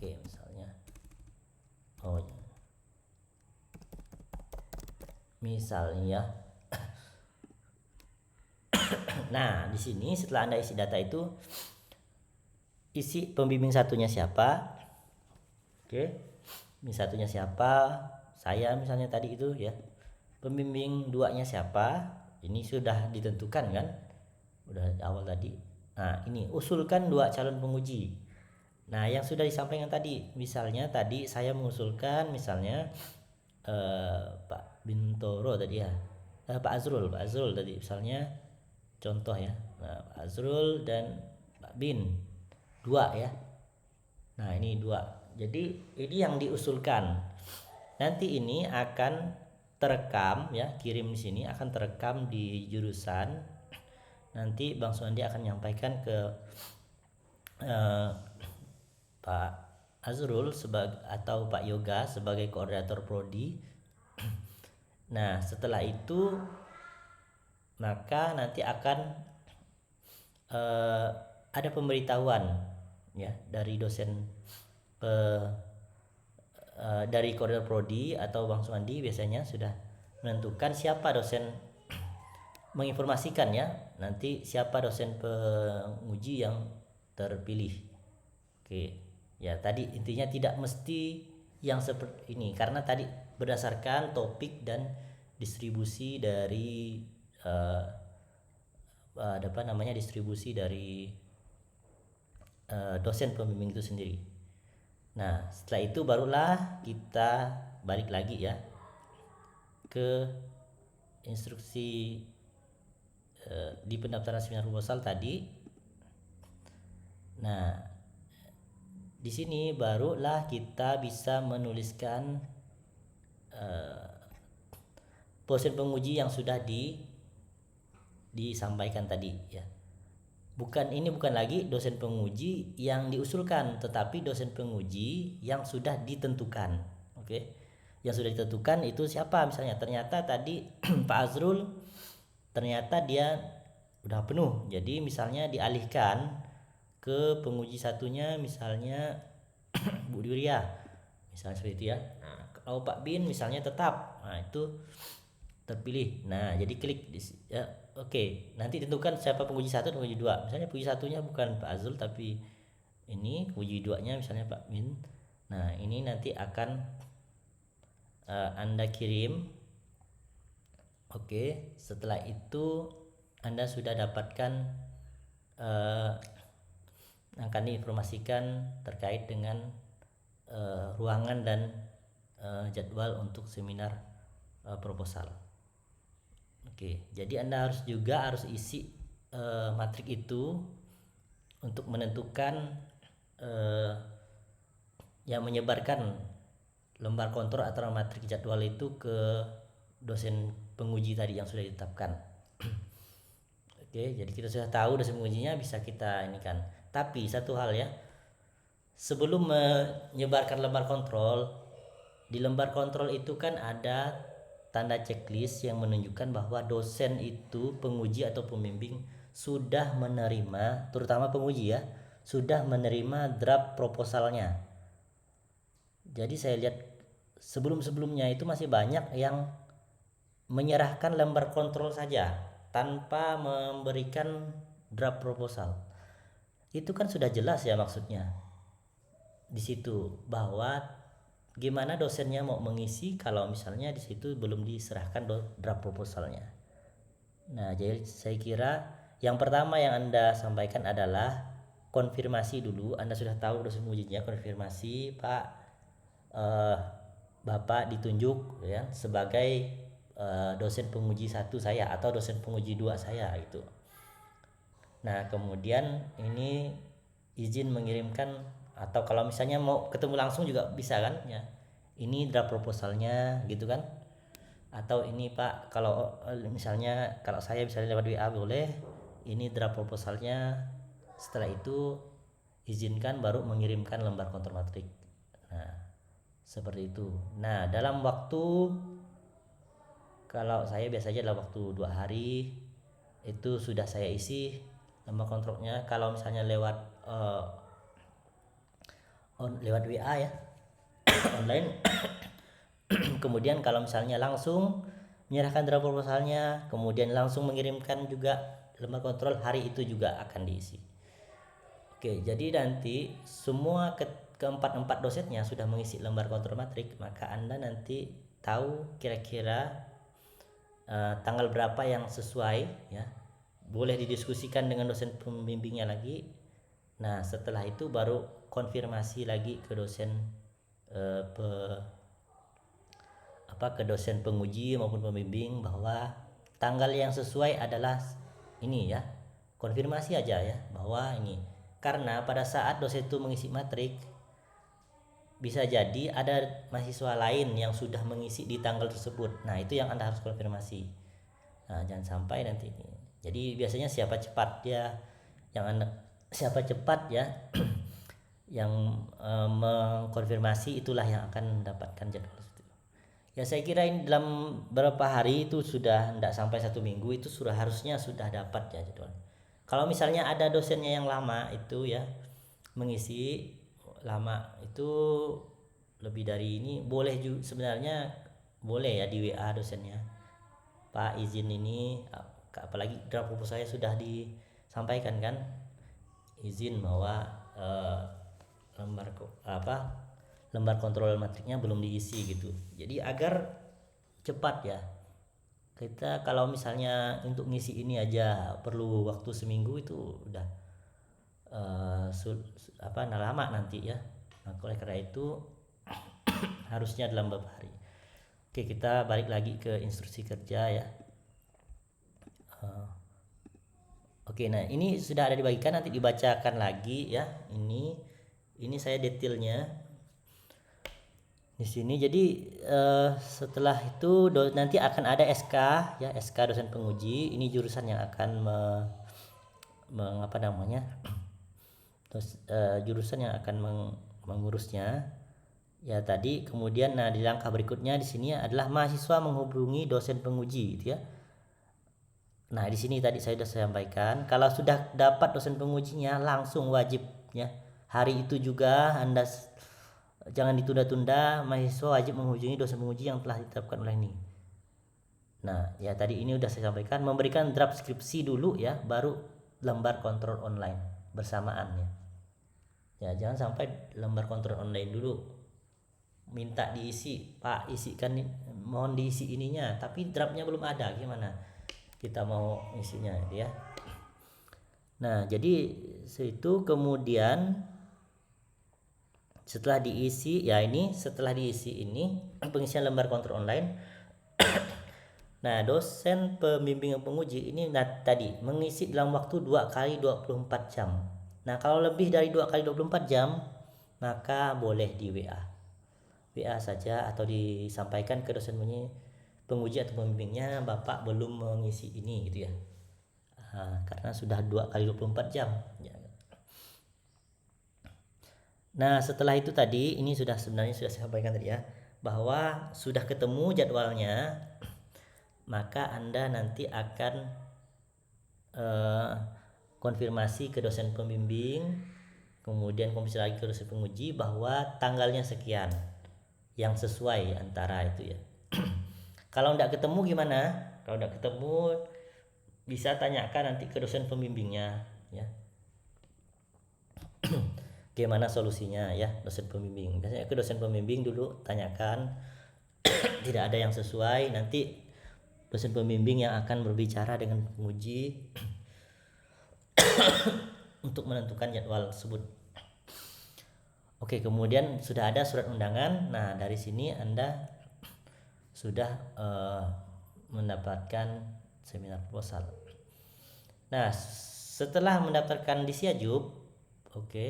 Speaker 2: misalnya misalnya. Nah, di sini setelah Anda isi data itu, isi pembimbing 1-nya siapa. Oke, pembimbing 1-nya siapa, saya misalnya tadi itu ya. pembimbing duanya siapa, ini sudah ditentukan kan, udah awal tadi. Nah ini usulkan 2 calon penguji. Nah yang sudah disampaikan tadi, misalnya tadi saya mengusulkan misalnya Pak Bintoro tadi ya, Pak Azrul tadi misalnya, contoh ya. Nah, Pak Azrul dan Pak Bin 2 ya. Nah ini 2, jadi ini yang diusulkan. Nanti ini akan terekam ya, kirim di sini akan terekam di jurusan. Nanti Bang Suandi akan menyampaikan ke Pak Azrul atau Pak Yoga sebagai koordinator prodi. Nah setelah itu maka nanti akan ada pemberitahuan ya dari dosen dari koordinator prodi atau Bang Suandi biasanya sudah menentukan siapa dosen, menginformasikan ya nanti siapa dosen penguji yang terpilih. Oke ya, tadi intinya tidak mesti yang seperti ini karena tadi berdasarkan topik dan distribusi dari distribusi dari dosen pembimbing itu sendiri. Nah setelah itu barulah kita balik lagi ya ke instruksi di pendaftaran seminar proposal tadi. Nah di sini barulah kita bisa menuliskan dosen penguji yang sudah disampaikan tadi ya. Ini bukan lagi dosen penguji yang diusulkan, tetapi dosen penguji yang sudah ditentukan. Oke. Yang sudah ditentukan itu siapa? Misalnya ternyata tadi Pak Azrul ternyata dia udah penuh. Jadi misalnya dialihkan ke penguji satunya misalnya Bu Duria. Misalnya seperti itu ya. Nah, kalau Pak Bin misalnya tetap. Nah, itu terpilih. Nah, jadi klik ya, oke. Nanti tentukan siapa penguji 1 dan penguji 2. Misalnya penguji satunya bukan Pak Azul tapi ini penguji 2-nya misalnya Pak Min. Nah, ini nanti akan Anda kirim. Oke, setelah itu Anda sudah dapatkan akan diinformasikan terkait dengan ruangan dan jadwal untuk seminar proposal. Oke, jadi Anda harus isi matrik itu untuk menentukan yang menyebarkan lembar kontrol atau matrik jadwal itu ke dosen penguji tadi yang sudah ditetapkan. Oke, jadi kita sudah tahu dosen pengujinya bisa kita ini kan. Tapi satu hal ya, sebelum menyebarkan lembar kontrol, di lembar kontrol itu kan ada tanda checklist yang menunjukkan bahwa dosen itu, penguji atau pembimbing sudah menerima, terutama penguji ya, sudah menerima draft proposalnya. Jadi saya lihat sebelum-sebelumnya itu masih banyak yang menyerahkan lembar kontrol saja tanpa memberikan draft proposal. Itu kan sudah jelas ya maksudnya di situ bahwa gimana dosennya mau mengisi kalau misalnya di situ belum diserahkan draft proposalnya. Nah, jadi saya kira yang pertama yang Anda sampaikan adalah konfirmasi dulu. Anda sudah tahu dosen pengujinya, konfirmasi Pak, Bapak ditunjuk ya sebagai dosen penguji 1 saya atau dosen penguji 2 saya itu. Nah, kemudian ini izin mengirimkan, atau kalau misalnya mau ketemu langsung juga bisa kan ya, ini draft proposalnya gitu kan, atau ini Pak kalau misalnya kalau saya misalnya lewat WA boleh, ini draft proposalnya, setelah itu izinkan baru mengirimkan lembar kontrol matrik. Nah seperti itu. Nah dalam waktu, kalau saya biasanya dalam waktu 2 hari itu sudah saya isi lembar kontrolnya. Kalau misalnya lewat lewat WA ya online kemudian kalau misalnya langsung menyerahkan draft proposalnya kemudian langsung mengirimkan juga lembar kontrol, hari itu juga akan diisi. Oke, jadi nanti semua keempat dosennya sudah mengisi lembar kontrol matrik, maka Anda nanti tahu kira-kira tanggal berapa yang sesuai ya, boleh didiskusikan dengan dosen pembimbingnya lagi. Nah setelah itu baru konfirmasi lagi ke dosen ke dosen penguji maupun pembimbing bahwa tanggal yang sesuai adalah ini ya, konfirmasi aja ya bahwa ini, karena pada saat dosen itu mengisi matrik bisa jadi ada mahasiswa lain yang sudah mengisi di tanggal tersebut. Nah itu yang Anda harus konfirmasi. Nah jangan sampai nanti ini, jadi biasanya siapa cepat ya yang Anda, siapa cepat ya yang mengkonfirmasi itulah yang akan mendapatkan jadwal itu. Ya saya kira ini dalam beberapa hari itu sudah tidak sampai 1 minggu itu sudah harusnya sudah dapat ya jadwal. Kalau misalnya ada dosennya yang lama itu ya mengisi lama itu lebih dari ini, boleh juga sebenarnya, boleh ya di WA dosennya, Pak izin ini, apalagi draft proposal saya sudah disampaikan kan, izin bahwa lembar kontrol matriknya belum diisi gitu. Jadi agar cepat ya, kita kalau misalnya untuk ngisi ini aja perlu waktu seminggu itu udah lama nanti ya. Nah, oleh karena itu harusnya dalam beberapa hari. Oke, kita balik lagi ke instruksi kerja ya. Oke, nah ini sudah ada dibagikan, nanti dibacakan lagi ya. Ini saya detailnya di sini. Jadi setelah itu nanti akan ada SK ya, SK dosen penguji. Ini jurusan yang akan jurusan yang akan mengurusnya. Ya tadi kemudian di langkah berikutnya di sini adalah mahasiswa menghubungi dosen penguji gitu ya. Nah di sini tadi saya sudah sampaikan, kalau sudah dapat dosen pengujinya langsung wajib ya hari itu juga Anda jangan ditunda-tunda, mahasiswa wajib menghubungi dosen penguji yang telah ditetapkan oleh ini. Nah ya tadi ini sudah saya sampaikan, memberikan draft skripsi dulu ya, baru lembar kontrol online bersamaan ya. Ya jangan sampai lembar kontrol online dulu minta diisi, Pak isikan, mohon diisi ininya, tapi draftnya belum ada, gimana kita mau isinya gitu ya. Nah jadi itu kemudian setelah diisi ya, ini setelah diisi ini pengisian lembar kontrol online. Nah dosen pembimbing penguji ini tadi mengisi dalam waktu 2 kali 24 jam. Nah kalau lebih dari 2 kali 24 jam maka boleh di WA saja atau disampaikan ke dosen penguji atau pembimbingnya, Bapak belum mengisi ini gitu ya. Karena sudah 2 kali 24 jam ya. Nah setelah itu tadi ini sebenarnya sudah saya sampaikan tadi ya, bahwa sudah ketemu jadwalnya, maka Anda nanti akan konfirmasi ke dosen pembimbing, kemudian konfirmasi lagi ke dosen penguji bahwa tanggalnya sekian yang sesuai antara itu ya. Kalau tidak ketemu gimana? Kalau tidak ketemu bisa tanyakan nanti ke dosen pembimbingnya ya. Gimana solusinya ya, dosen pembimbing. Biasanya ke dosen pembimbing dulu tanyakan, tidak ada yang sesuai, nanti dosen pembimbing yang akan berbicara dengan penguji untuk menentukan jadwal tersebut. Oke, kemudian sudah ada surat undangan. Nah dari sini Anda sudah mendapatkan seminar proposal. Nah setelah mendaftarkan di Siajub,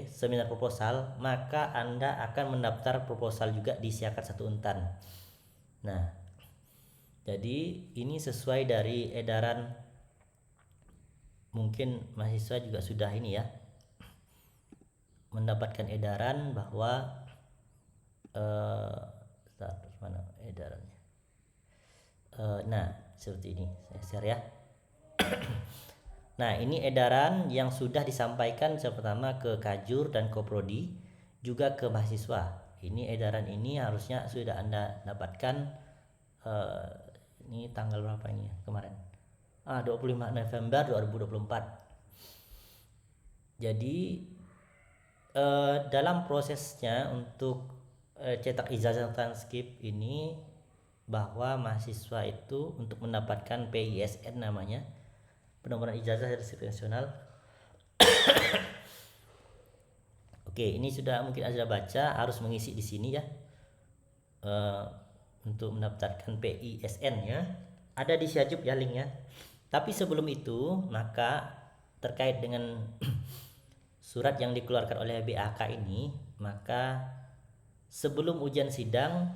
Speaker 2: seminar proposal, maka Anda akan mendaftar proposal juga di Siakat 1 Untan. Nah jadi ini sesuai dari edaran, mungkin mahasiswa juga sudah ini ya mendapatkan edaran bahwa mana edarannya. Nah seperti ini saya share ya. Nah ini edaran yang sudah disampaikan pertama ke Kajur dan Koprodi, juga ke mahasiswa. Ini edaran ini harusnya sudah Anda dapatkan ini tanggal berapa ini ya kemarin, 25 November 2024. Jadi dalam prosesnya untuk cetak ijazah transkrip ini bahwa mahasiswa itu untuk mendapatkan PISN namanya, penomoran ijazah sertifikat nasional. Oke, ini sudah mungkin Anda baca, harus mengisi di sini ya. Untuk mendaftarkan PISN ya. Ada di Syajub ya linknya. Tapi sebelum itu, maka terkait dengan surat yang dikeluarkan oleh BAK ini, maka sebelum ujian sidang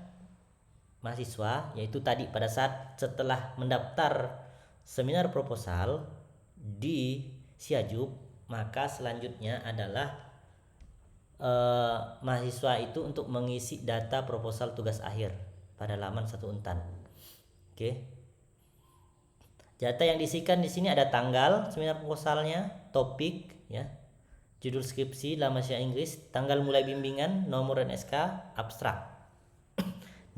Speaker 2: mahasiswa, yaitu tadi pada saat setelah mendaftar seminar proposal di Syajub, maka selanjutnya adalah mahasiswa itu untuk mengisi data proposal tugas akhir pada laman 1 Untan. Oke. Data yang diisikan di sini ada tanggal seminar proposalnya, topik ya, judul skripsi dalam bahasa Inggris, tanggal mulai bimbingan, nomor dan SK, abstrak.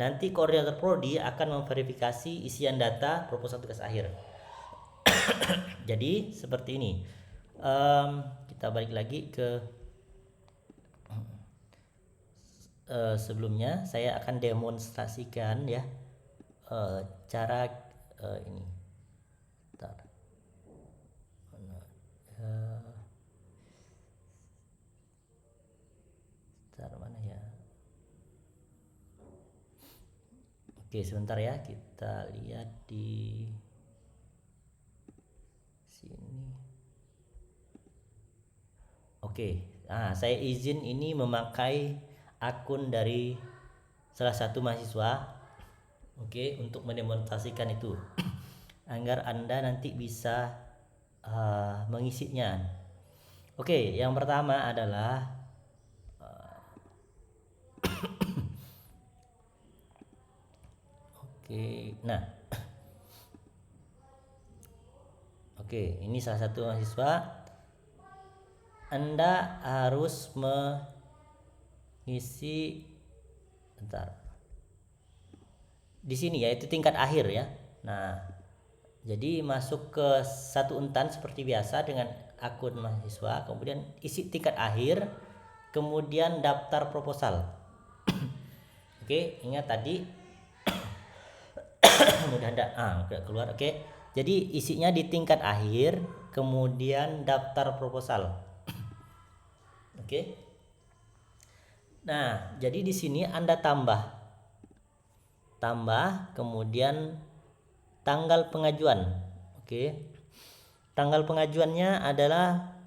Speaker 2: Nanti koordinator prodi akan memverifikasi isian data proposal tugas akhir. Jadi seperti ini. Kita balik lagi ke sebelumnya. Saya akan demonstrasikan ya cara ini. Bentar. Mana ya? Oke, sebentar ya, kita lihat di sini. Oke, saya izin ini memakai akun dari salah satu mahasiswa, oke, untuk mendemonstrasikan itu agar Anda nanti bisa mengisinya. Oke, yang pertama adalah nah, ini salah satu mahasiswa. Anda harus mengisi, bentar, di sini yaitu tingkat akhir ya. Nah, jadi masuk ke 1 Untan seperti biasa dengan akun mahasiswa, kemudian isi tingkat akhir, kemudian daftar proposal. Oke, ingat tadi mudah udah keluar. Oke, jadi isinya di tingkat akhir, kemudian daftar proposal. Oke. Nah, jadi di sini Anda tambah, kemudian tanggal pengajuan. Oke. Tanggal pengajuannya adalah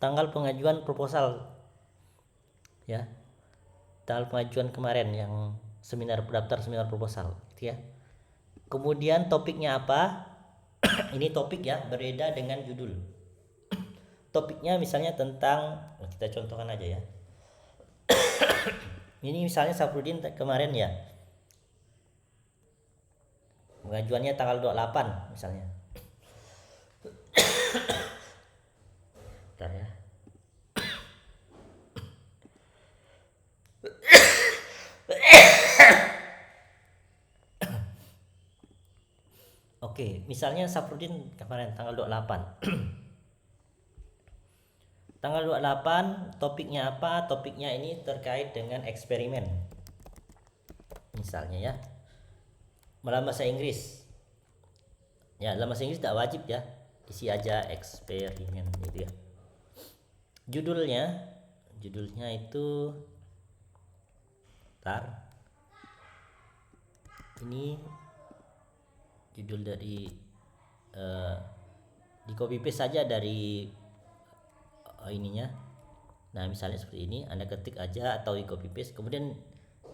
Speaker 2: tanggal pengajuan proposal. Ya. Tanggal pengajuan kemarin yang daftar seminar proposal, gitu ya. Kemudian topiknya apa? Ini topik ya, berbeda dengan judul. Topiknya misalnya tentang, kita contohkan aja ya. Ini misalnya Safrudin kemarin ya, pengajuannya tanggal 28 misalnya. Bentar ya. Oke, misalnya Safrudin kemarin tanggal 28. Tanggal 28, topiknya apa? Topiknya ini terkait dengan eksperimen. Misalnya ya, dalam bahasa Inggris. Ya, dalam bahasa Inggris tidak wajib ya, isi aja eksperimen gitu ya. Judulnya itu, ini judul dari di copy paste saja dari ininya. Nah, misalnya seperti ini, Anda ketik aja atau di copy paste, kemudian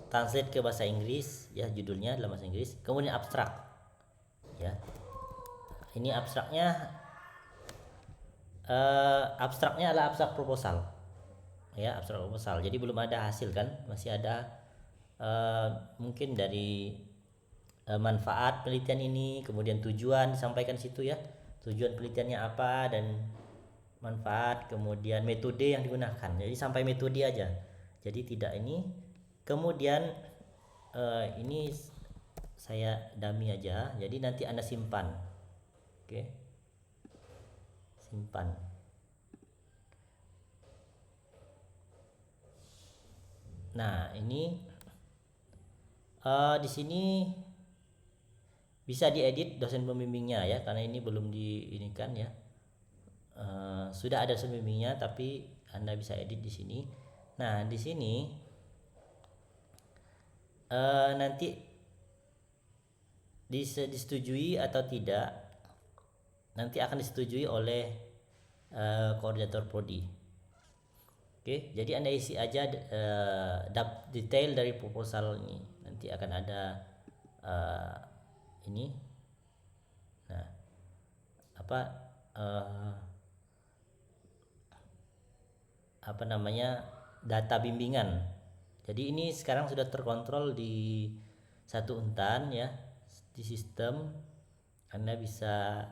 Speaker 2: translate ke bahasa Inggris ya, judulnya dalam bahasa Inggris, kemudian abstrak ya. Ini abstraknya adalah abstrak proposal ya, abstrak proposal. Jadi belum ada hasil kan, masih ada mungkin dari manfaat penelitian ini, kemudian tujuan disampaikan situ ya, tujuan penelitiannya apa dan manfaat, kemudian metode yang digunakan. Jadi sampai metode aja, jadi tidak ini. Kemudian ini saya dummy aja, jadi nanti Anda simpan. Oke, simpan. Nah, ini di sini bisa diedit dosen pembimbingnya ya, karena ini belum diinikan ya. Sudah ada dosen pembimbingnya tapi Anda bisa edit di sini. Nah, di sini nanti disetujui atau tidak, nanti akan disetujui oleh koordinator prodi. Oke, jadi Anda isi aja detail dari proposal ini. Nanti akan ada ini. Nah, apa namanya, data bimbingan. Jadi ini sekarang sudah terkontrol di satu Untan ya, di sistem. Anda bisa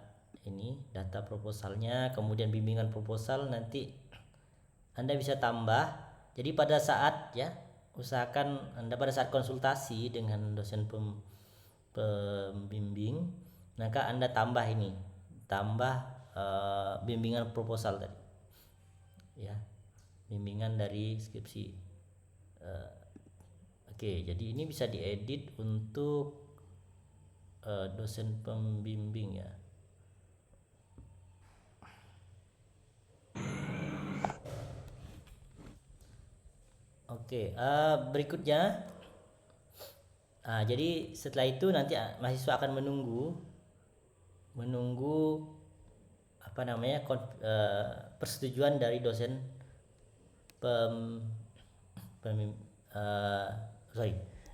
Speaker 2: ini data proposalnya, kemudian bimbingan proposal nanti Anda bisa tambah. Jadi pada saat ya, usahakan Anda pada saat konsultasi dengan dosen pembimbing, maka Anda tambah ini, bimbingan proposal tadi ya, bimbingan dari skripsi. Oke, jadi ini bisa diedit untuk dosen pembimbing ya. Oke, berikutnya, jadi setelah itu nanti mahasiswa akan menunggu apa namanya persetujuan dari dosen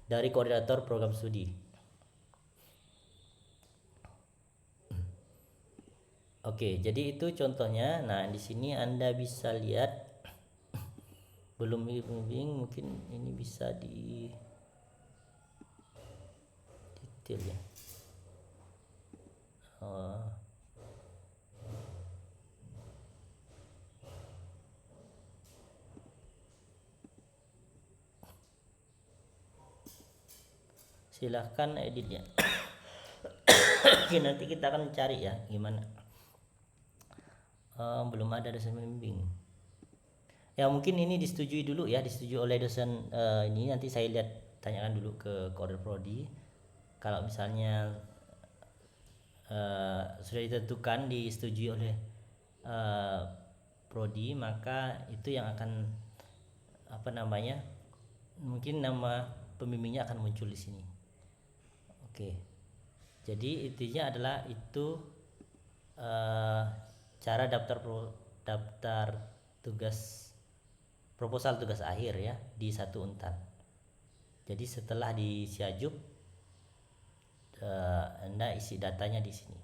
Speaker 2: dari koordinator program studi. Oke, jadi itu contohnya. Nah, di sini Anda bisa lihat belum bimbing, mungkin ini bisa di detail ya. Silahkan editnya. Oke, nanti kita akan cari ya gimana. Belum ada dosen pembimbing. Ya mungkin ini disetujui dulu ya, disetujui oleh dosen ini. Nanti saya lihat, tanyakan dulu ke koordinator prodi. Kalau misalnya sudah ditentukan, disetujui oleh prodi, maka itu yang akan apa namanya, mungkin nama pembimbingnya akan muncul di sini. Oke, jadi intinya adalah itu cara daftar tugas proposal tugas akhir ya di satu Untan. Jadi setelah di Siajuk, Anda isi datanya di sini.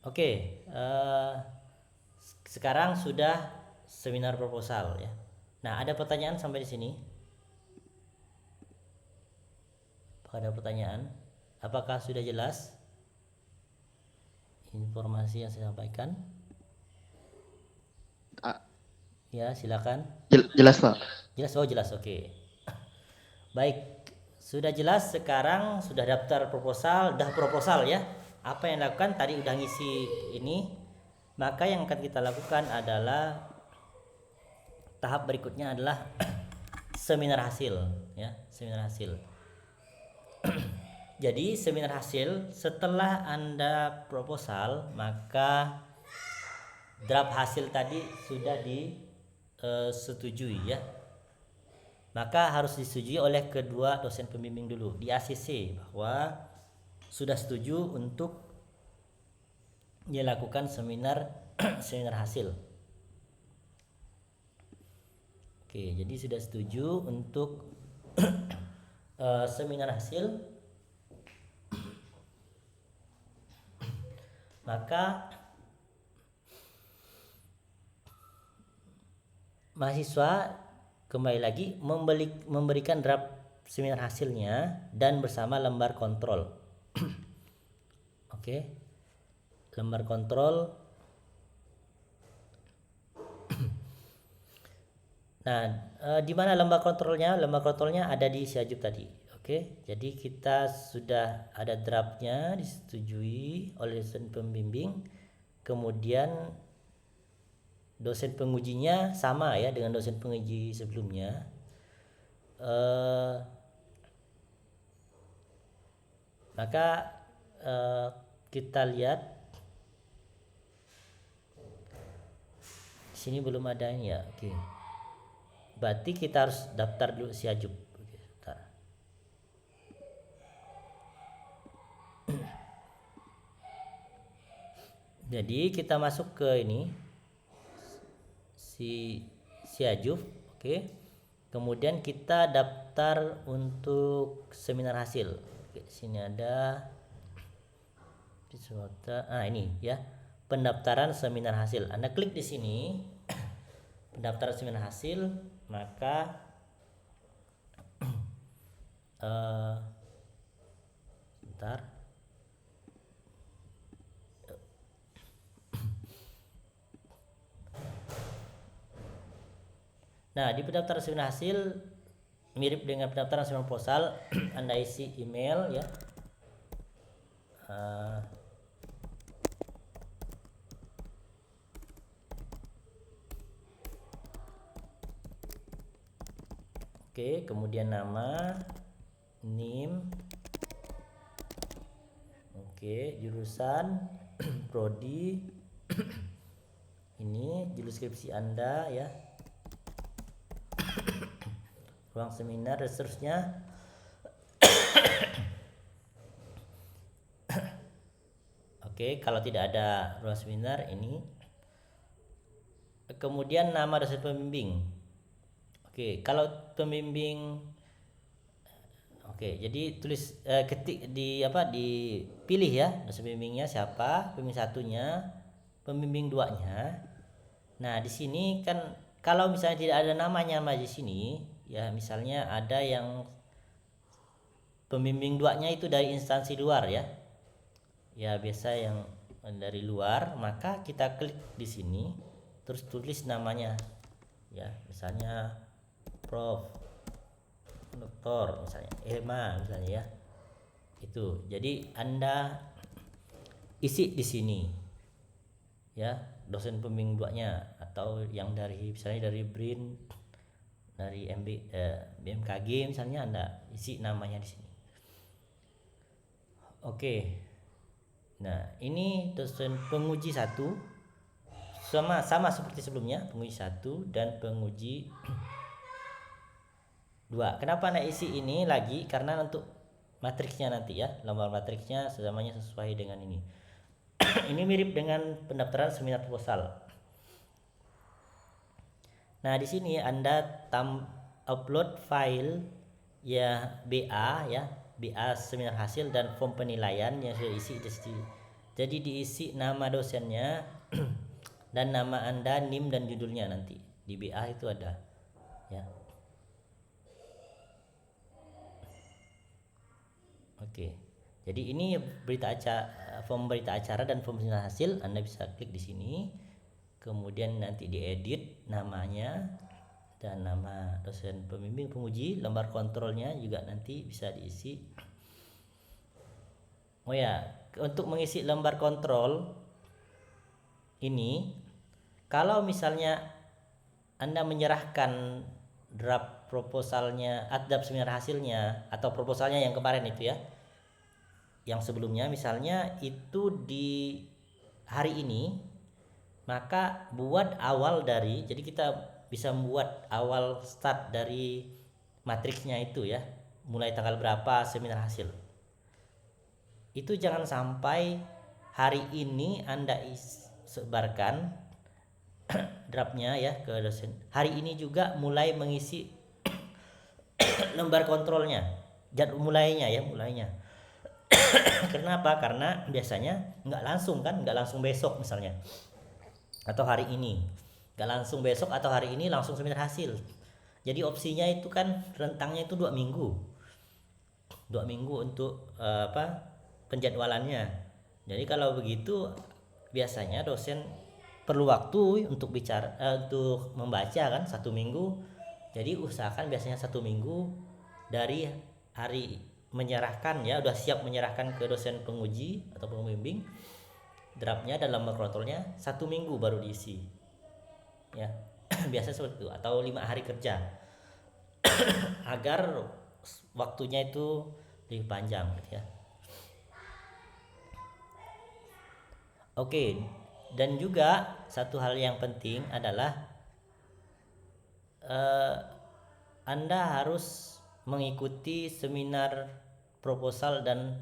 Speaker 2: Oke, sekarang sudah seminar proposal ya. Nah, ada pertanyaan sampai di sini? Ada pertanyaan? Apakah sudah jelas informasi yang saya sampaikan? Ya, silakan.
Speaker 3: Jelas, Pak.
Speaker 2: Jelas, oh jelas, oke. Baik, sudah jelas. Sekarang sudah daftar proposal, dah proposal ya. Apa yang dilakukan tadi udah ngisi ini, maka yang akan kita lakukan adalah tahap berikutnya adalah seminar hasil ya, seminar hasil. Jadi seminar hasil setelah Anda proposal, maka draft hasil tadi sudah disetujui ya. Maka harus disetujui oleh kedua dosen pembimbing dulu di ACC bahwa sudah setuju untuk dilakukan seminar seminar hasil. Oke, jadi sudah setuju untuk seminar hasil. Maka mahasiswa kembali lagi memberikan draft seminar hasilnya dan bersama lembar kontrol. Oke, lembar kontrol. Nah, di mana lembar kontrolnya? Lembar kontrolnya ada di Siajuk tadi. Oke, jadi kita sudah ada draftnya disetujui oleh dosen pembimbing. Kemudian dosen pengujinya sama ya dengan dosen penguji sebelumnya. Maka kita lihat sini belum ada ini ya. Oke. Berarti kita harus daftar dulu Siajub. Oke, bentar. Jadi kita masuk ke ini Siajub, oke. Kemudian kita daftar untuk seminar hasil. Oke, sini ada ini ya, pendaftaran seminar hasil. Anda klik di sini pendaftaran seminar hasil, maka bentar. Nah, di pendaftaran seminar hasil mirip dengan pendaftaran seminar proposal. Anda isi email ya. Oke, kemudian nama, NIM, oke, jurusan, prodi, ini judul skripsi Anda ya, ruang seminar dan seterusnya. Oke, kalau tidak ada ruang seminar ini. Kemudian nama dosen pembimbing. Oke, kalau pembimbing, oke, jadi tulis ketik dipilih ya dosen pembimbingnya siapa, pembimbing satunya, pembimbing duanya. Nah, di sini kan kalau misalnya tidak ada namanya di sini ya, misalnya ada yang pembimbing duanya itu dari instansi luar ya. Ya, biasa yang dari luar, maka kita klik di sini terus tulis namanya. Ya, misalnya Prof. Dr. misalnya Emma misalnya ya. Itu. Jadi Anda isi di sini. Ya, dosen pembimbing duanya atau yang dari misalnya dari BRIN, dari BMKG misalnya, Anda isi namanya di sini. Oke. Nah, ini dosen penguji 1 sama seperti sebelumnya, penguji 1 dan penguji 2. Kenapa Anda isi ini lagi? Karena untuk matriksnya nanti ya, lembar matriksnya semuanya sesuai dengan ini. Ini mirip dengan pendaftaran seminar proposal. Nah, di sini Anda upload file ya BA ya, BA seminar hasil dan form penilaian yang sudah isi di sini. Jadi diisi nama dosennya dan nama Anda, NIM dan judulnya nanti. Di BA itu ada ya. Oke. Jadi ini form berita acara dan form seminar hasil. Anda bisa klik di sini. Kemudian nanti diedit namanya dan nama dosen pembimbing penguji, lembar kontrolnya juga nanti bisa diisi. Oh ya, untuk mengisi lembar kontrol ini, kalau misalnya Anda menyerahkan draft proposalnya, draft seminar hasilnya atau proposalnya yang kemarin itu ya, yang sebelumnya misalnya itu di hari ini, maka buat awal dari, jadi kita bisa membuat awal start dari matriksnya itu ya, mulai tanggal berapa seminar hasil. Itu jangan sampai hari ini Anda sebarkan draftnya ya ke dosen. Hari ini juga mulai mengisi lembar kontrolnya, mulainya. Kenapa? Karena biasanya nggak langsung besok misalnya, atau hari ini, nggak langsung besok atau hari ini langsung seminar hasil. Jadi opsinya itu kan rentangnya itu 2 minggu untuk penjadwalannya. Jadi kalau begitu biasanya dosen perlu waktu untuk untuk membaca kan 1 minggu. Jadi usahakan biasanya 1 minggu dari hari menyerahkan ya, udah siap menyerahkan ke dosen penguji atau pembimbing draftnya dan lembar kontrolnya, 1 minggu baru diisi ya. Biasa seperti itu, atau 5 hari kerja agar waktunya itu lebih panjang gitu ya. Oke, dan juga satu hal yang penting adalah Anda harus mengikuti seminar proposal dan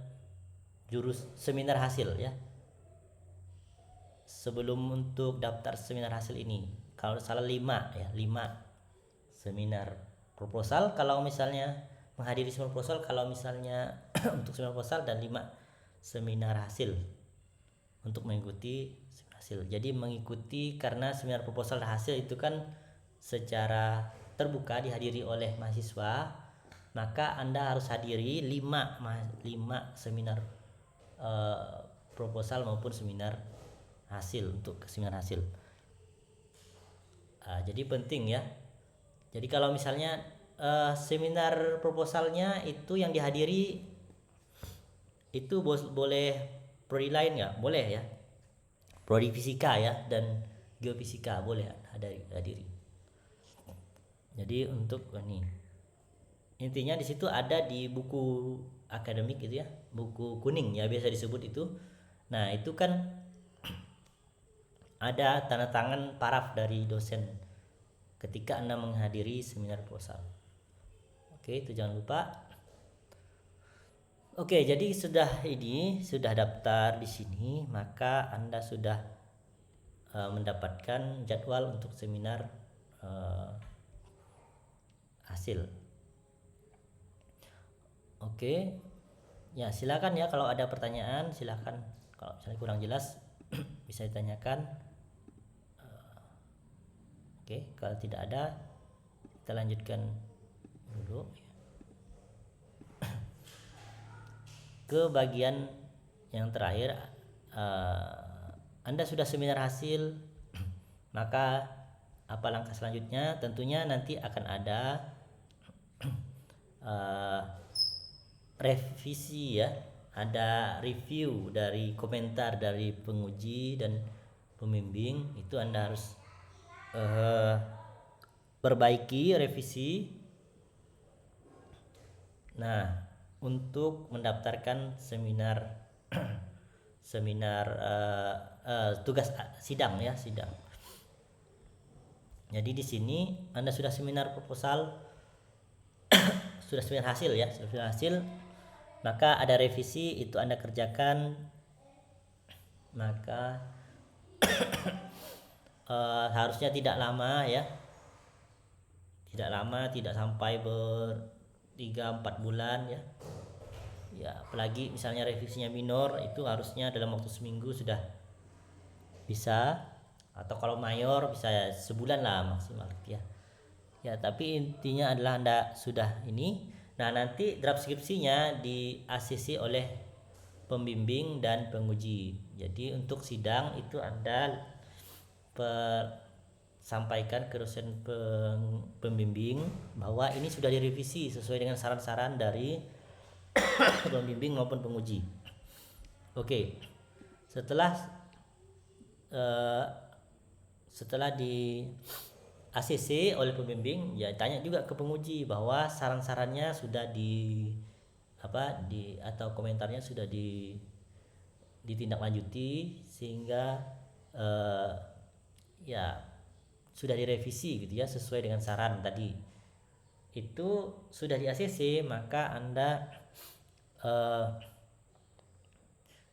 Speaker 2: seminar hasil ya. Sebelum untuk daftar seminar hasil ini, kalau salah 5 ya, 5 seminar proposal kalau misalnya menghadiri seminar proposal, kalau misalnya untuk seminar proposal, dan 5 seminar hasil untuk mengikuti seminar hasil. Jadi mengikuti karena seminar proposal dan hasil itu kan secara terbuka dihadiri oleh mahasiswa, maka Anda harus hadiri 5 seminar proposal maupun seminar hasil untuk seminar hasil. Jadi penting ya. Jadi kalau misalnya seminar proposalnya itu yang dihadiri itu boleh prodi lain nggak? Boleh ya. Prodi fisika ya dan geofisika boleh hadiri. Jadi untuk ini intinya di situ ada di buku akademik gitu ya, buku kuning ya biasa disebut itu. Nah itu kan ada tanda tangan paraf dari dosen ketika Anda menghadiri seminar proposal. Oke, itu jangan lupa. Oke, jadi sudah daftar di sini, maka Anda sudah mendapatkan jadwal untuk seminar hasil. Oke. Ya, silakan ya kalau ada pertanyaan, silakan. Kalau misalnya kurang jelas bisa ditanyakan. Oke, kalau tidak ada kita lanjutkan dulu ke bagian yang terakhir. Anda sudah seminar hasil, maka apa langkah selanjutnya? Tentunya nanti akan ada revisi ya, ada review dari komentar dari penguji dan pembimbing. Itu Anda harus perbaiki, revisi. Nah, untuk mendaftarkan seminar tugas sidang ya, sidang. Jadi di sini Anda sudah seminar proposal, sudah seminar hasil ya, sudah seminar hasil, maka ada revisi, itu Anda kerjakan. Maka harusnya tidak lama ya, tidak sampai 3-4 bulan ya. Ya, apalagi misalnya revisinya minor, itu harusnya dalam waktu seminggu sudah bisa, atau kalau mayor bisa sebulan lah maksimal ya. Ya, tapi intinya adalah Anda sudah ini. Nah, nanti draft skripsinya di ACC oleh pembimbing dan penguji. Jadi untuk sidang itu Anda sampaikan ke dosen pembimbing bahwa ini sudah direvisi sesuai dengan saran-saran dari pembimbing maupun penguji. Oke. Setelah di ACC oleh pembimbing, ya tanya juga ke penguji bahwa saran-sarannya sudah atau komentarnya sudah ditindaklanjuti sehingga ya sudah direvisi gitu ya sesuai dengan saran tadi. Itu sudah di ACC, maka Anda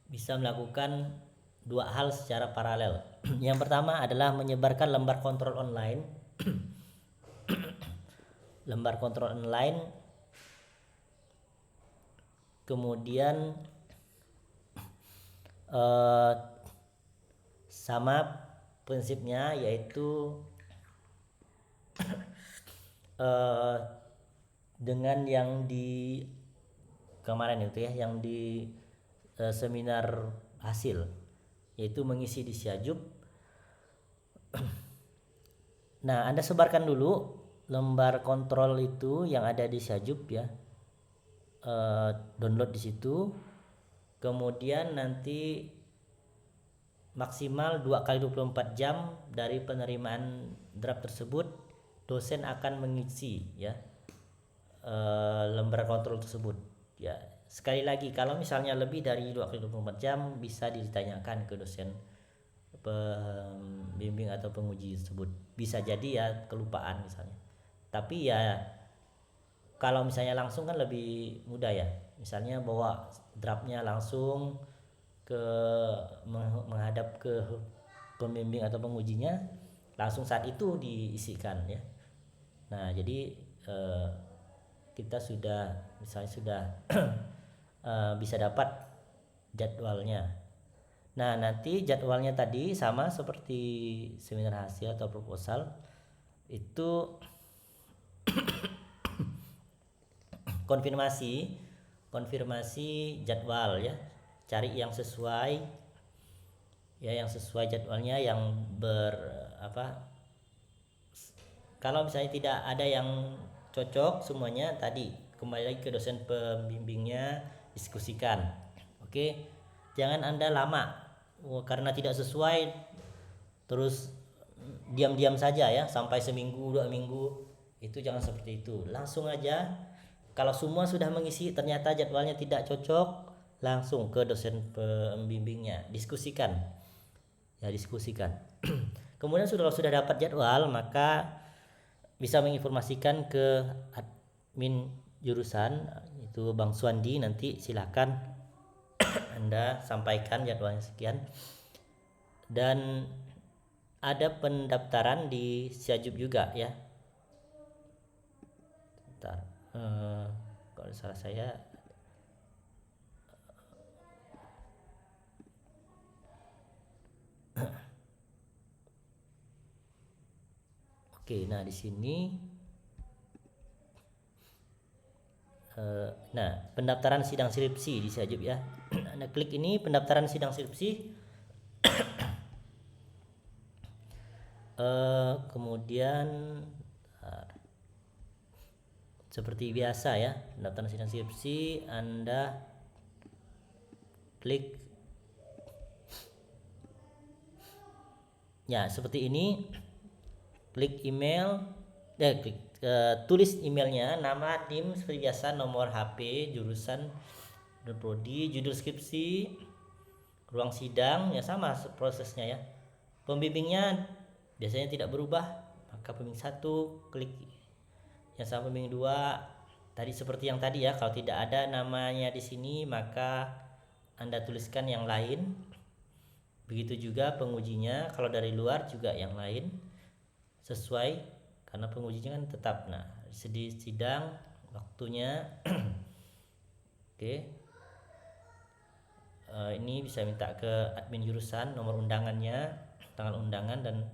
Speaker 2: bisa melakukan 2 hal secara paralel. Yang pertama adalah menyebarkan lembar kontrol online. Lembar kontrol online, kemudian sama prinsipnya, yaitu dengan yang di kemarin itu ya, yang di seminar hasil, yaitu mengisi di Syajub. Nah, Anda sebarkan dulu lembar kontrol itu yang ada di Syajub ya, download di situ. Kemudian nanti maksimal 2x24 jam dari penerimaan draft tersebut, dosen akan mengisi ya lembar kontrol tersebut ya. Sekali lagi, kalau misalnya lebih dari 2x24 jam bisa ditanyakan ke dosen pembimbing atau penguji tersebut. Bisa jadi ya kelupaan misalnya. Tapi ya kalau misalnya langsung kan lebih mudah ya. Misalnya bawa draftnya langsung ke menghadap ke pembimbing atau pengujinya, langsung saat itu diisikan ya. Nah jadi kita sudah misalnya sudah bisa dapat jadwalnya. Nah nanti jadwalnya tadi sama seperti seminar hasil atau proposal, itu konfirmasi jadwal ya, cari yang sesuai ya, yang sesuai jadwalnya, yang kalau misalnya tidak ada yang cocok semuanya, tadi kembali lagi ke dosen pembimbingnya, diskusikan. Oke, jangan Anda lama karena tidak sesuai terus diam-diam saja ya sampai seminggu 2 minggu, itu jangan seperti itu. Langsung aja, kalau semua sudah mengisi ternyata jadwalnya tidak cocok, langsung ke dosen pembimbingnya, diskusikan ya, diskusikan. Kemudian sudah dapat jadwal, maka bisa menginformasikan ke admin jurusan, itu Bang Suandi, nanti silakan Anda sampaikan jadwalnya sekian. Dan ada pendaftaran di Siajub juga ya. Bentar, kalau salah saya oke, nah di sini nah pendaftaran sidang skripsi di Siajub ya. Anda klik ini pendaftaran sidang skripsi. Kemudian seperti biasa ya, pendaftaran sidang skripsi, Anda klik ya seperti ini, klik email, tulis emailnya, nama, NIM seperti biasa, nomor HP, jurusan dan prodi, judul skripsi, ruang sidang ya sama prosesnya ya. Pembimbingnya biasanya tidak berubah, maka pembimbing 1 klik yang sama, pembimbing 2 tadi seperti yang tadi ya. Kalau tidak ada namanya di sini, maka Anda tuliskan yang lain. Begitu juga pengujinya, kalau dari luar juga yang lain sesuai, karena pengujinya kan tetap. Nah di sidang waktunya oke. Ini bisa minta ke admin jurusan nomor undangannya, tanggal undangan, dan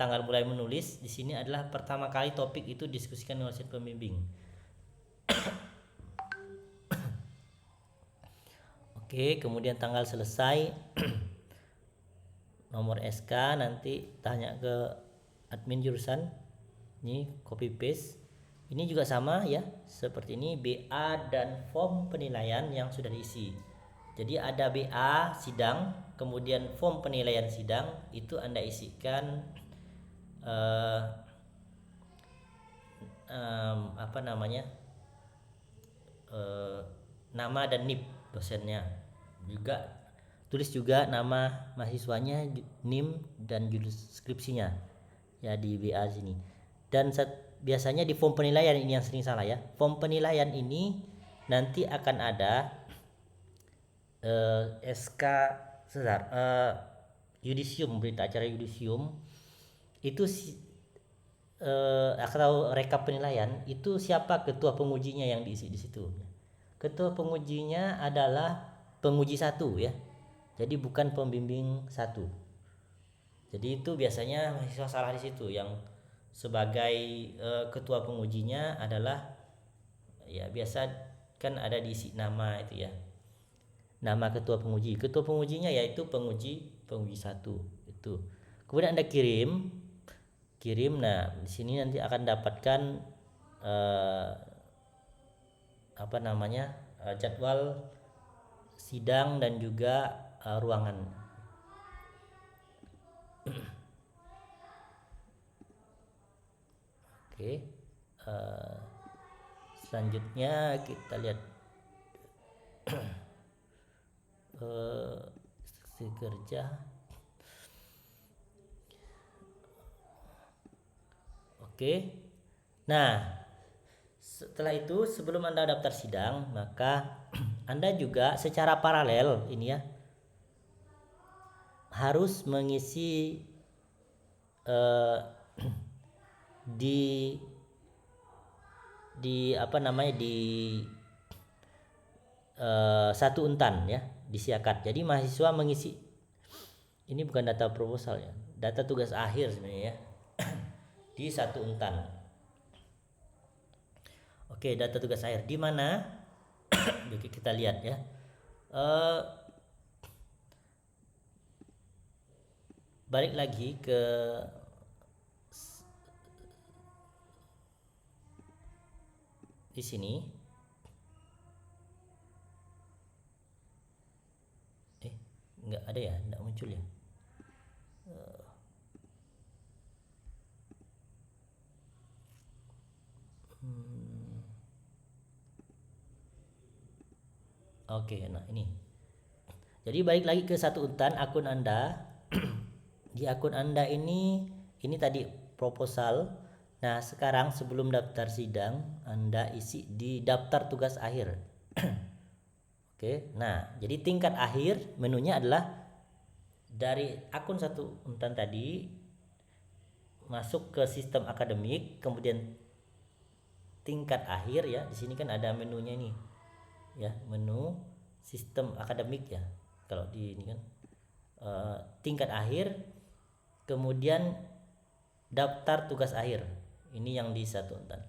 Speaker 2: tanggal mulai menulis. Di sini adalah pertama kali topik itu diskusikan dengan dosen pembimbing. Oke, kemudian tanggal selesai, nomor SK nanti tanya ke admin jurusan. Ini copy paste. Ini juga sama ya, seperti ini, BA dan form penilaian yang sudah diisi. Jadi ada BA sidang, kemudian form penilaian sidang, itu Anda isikan nama dan NIP dosennya, juga tulis juga nama mahasiswanya, NIM dan judul skripsinya ya di BA sini. Dan biasanya di form penilaian ini yang sering salah ya. Form penilaian ini nanti akan ada SK yudisium, berita acara yudisium itu atau rekap penilaian, itu siapa ketua pengujinya yang diisi di situ. Ketua pengujinya adalah penguji 1 ya. Jadi bukan pembimbing 1. Jadi itu biasanya mahasiswa salah di situ, yang sebagai ketua pengujinya adalah ya, biasa kan ada diisi nama itu ya, nama ketua penguji. Ketua pengujinya yaitu penguji 1 itu. Kemudian Anda kirim. Nah di sini nanti akan dapatkan jadwal sidang dan juga ruangan. Oke, selanjutnya kita lihat instruksi kerja. Oke. Nah, setelah itu sebelum Anda daftar sidang, maka Anda juga secara paralel ini ya harus mengisi eh, di apa namanya di satu untan ya di Siakat. Jadi mahasiswa mengisi ini bukan data proposal ya, data tugas akhir sebenarnya ya di satu untan. Oke, data tugas akhir di mana? Kita lihat ya. Balik lagi ke di sini. Nggak ada ya, nggak muncul ya. Oke, nah ini. Jadi balik lagi ke satu untan akun Anda. Di akun Anda ini tadi proposal. Nah, sekarang sebelum daftar sidang, Anda isi di daftar tugas akhir. Oke. Nah, jadi tingkat akhir menunya adalah dari akun satu untan tadi masuk ke sistem akademik, kemudian tingkat akhir ya. Di sini kan ada menunya ini. Ya, menu sistem akademik ya. Kalau di ini kan tingkat akhir, kemudian daftar tugas akhir. Ini yang di satu untan.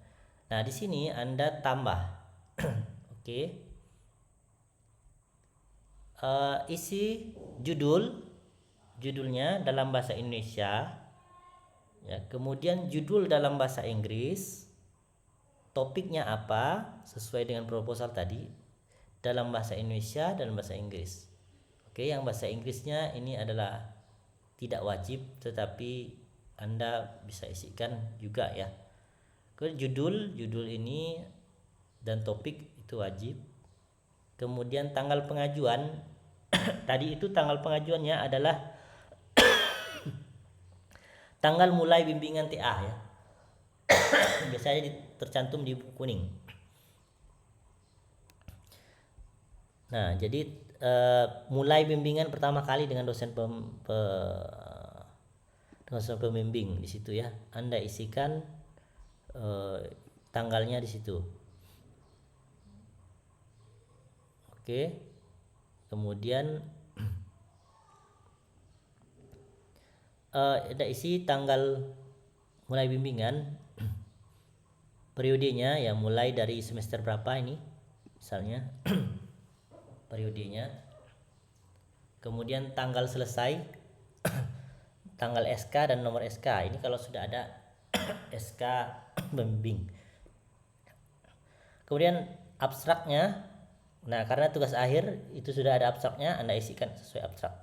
Speaker 2: Nah, di sini Anda tambah. Oke. Isi judulnya dalam bahasa Indonesia ya, kemudian judul dalam bahasa Inggris, topiknya apa sesuai dengan proposal tadi dalam bahasa Indonesia dan bahasa Inggris. Oke, yang bahasa Inggrisnya ini adalah tidak wajib, tetapi Anda bisa isikan juga ya. Judul ini dan topik itu wajib. Kemudian tanggal pengajuan tadi itu tanggal pengajuannya adalah tanggal mulai bimbingan TA ya. Biasanya tercantum di buku kuning. Nah, jadi mulai bimbingan pertama kali dengan dosen pembimbing di situ ya. Anda isikan tanggalnya di situ. Oke. Kemudian ada isi tanggal mulai bimbingan, periodenya ya mulai dari semester berapa ini misalnya periodenya, kemudian tanggal selesai, tanggal SK dan nomor SK ini kalau sudah ada SK pembimbing. Kemudian abstraknya, nah karena tugas akhir itu sudah ada abstraknya, Anda isikan sesuai abstrak.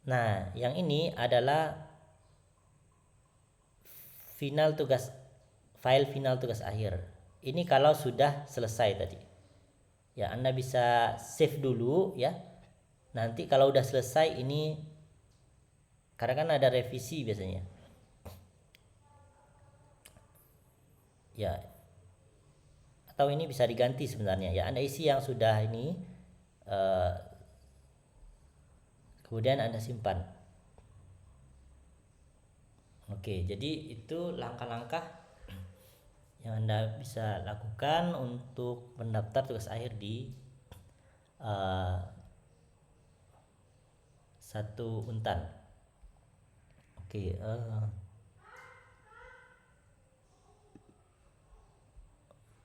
Speaker 2: Nah, yang ini adalah file final tugas akhir. Ini kalau sudah selesai tadi. Ya, Anda bisa save dulu ya. Nanti kalau udah selesai ini, karena kan ada revisi biasanya. Ya. Atau ini bisa diganti sebenarnya ya. Anda isi yang sudah ini kemudian Anda simpan. Oke, jadi itu langkah-langkah yang Anda bisa lakukan untuk mendaftar tugas akhir di satu untan. Oke,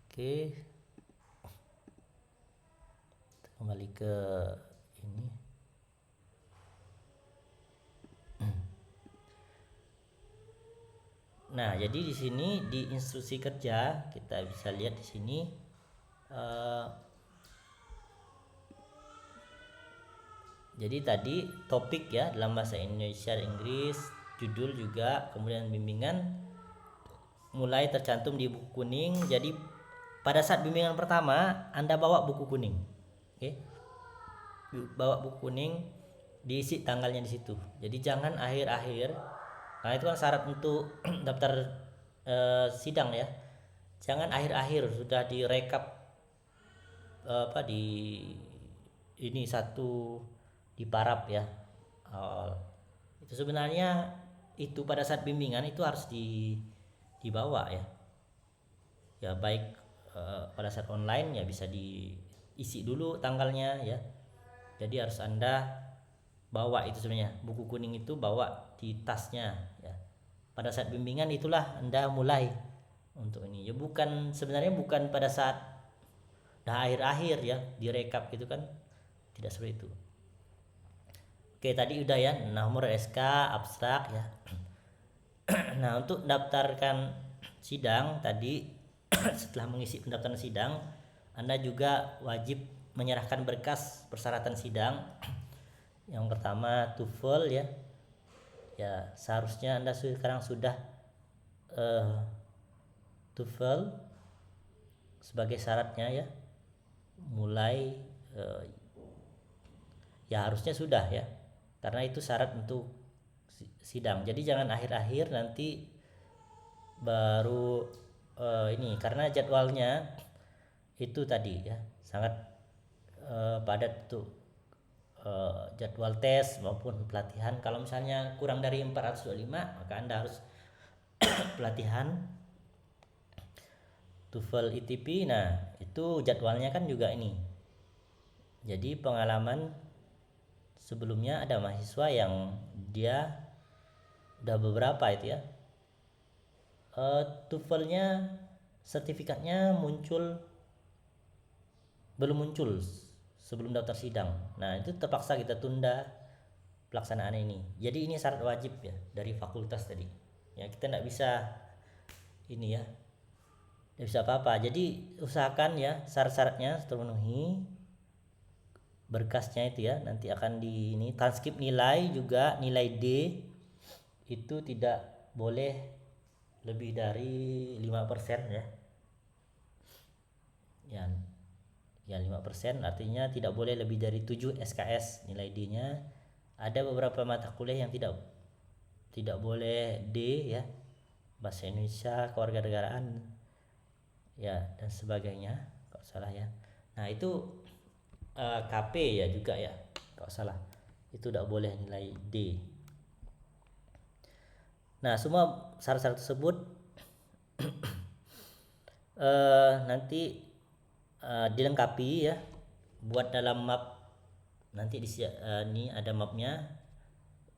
Speaker 2: oke. Kita kembali ke ini. Nah, jadi di sini di instruksi kerja kita bisa lihat di sini jadi tadi topik ya dalam bahasa Indonesia dan Inggris, judul juga, kemudian bimbingan mulai tercantum di buku kuning. Jadi pada saat bimbingan pertama Anda bawa buku kuning. Oke. Bawa buku kuning, diisi tanggalnya di situ. Jadi jangan akhir-akhir Nah, itu kan syarat untuk daftar sidang ya. Jangan akhir-akhir sudah direkap apa di ini satu di parap ya. Eh, itu sebenarnya itu pada saat bimbingan itu harus dibawa ya. Ya baik pada saat online ya bisa diisi dulu tanggalnya ya. Jadi harus Anda bawa itu sebenarnya buku kuning itu bawa di tasnya ya. Pada saat bimbingan itulah Anda mulai untuk ini ya, bukan sebenarnya bukan pada saat dah akhir-akhir ya direkap gitu kan, tidak seperti itu. Oke, tadi udah ya nomor SK abstrak ya. Nah, untuk mendaftarkan sidang tadi setelah mengisi pendaftaran sidang, Anda juga wajib menyerahkan berkas persyaratan sidang. Yang pertama TOEFL ya. Ya, seharusnya Anda sekarang sudah TOEFL sebagai syaratnya ya. Mulai ya harusnya sudah ya. Karena itu syarat untuk sidang. Jadi jangan akhir-akhir nanti baru ini, karena jadwalnya itu tadi ya sangat padat tuh jadwal tes maupun pelatihan. Kalau misalnya kurang dari 425 maka Anda harus pelatihan TOEFL ITP. Nah, itu jadwalnya kan juga ini. Jadi pengalaman sebelumnya ada mahasiswa yang dia udah beberapa itu ya. TOEFL-nya sertifikatnya belum muncul sebelum daftar sidang. Nah, itu terpaksa kita tunda pelaksanaan ini. Jadi ini syarat wajib ya dari fakultas tadi. Ya, kita tidak bisa ini ya. Tidak bisa apa-apa. Jadi usahakan ya syarat-syaratnya terpenuhi. Berkasnya itu ya nanti akan di ini transkrip nilai juga nilai D itu tidak boleh lebih dari 5% ya. Ya 5% artinya tidak boleh lebih dari 7 SKS nilai D-nya. Ada beberapa mata kuliah yang tidak boleh D ya. Bahasa Indonesia, kewarganegaraan ya dan sebagainya kalau salah ya. Nah, itu KP ya juga ya kalau salah. Itu tidak boleh nilai D. Nah, semua syarat-syarat tersebut nanti dilengkapi ya, buat dalam map. Nanti ini ada mapnya.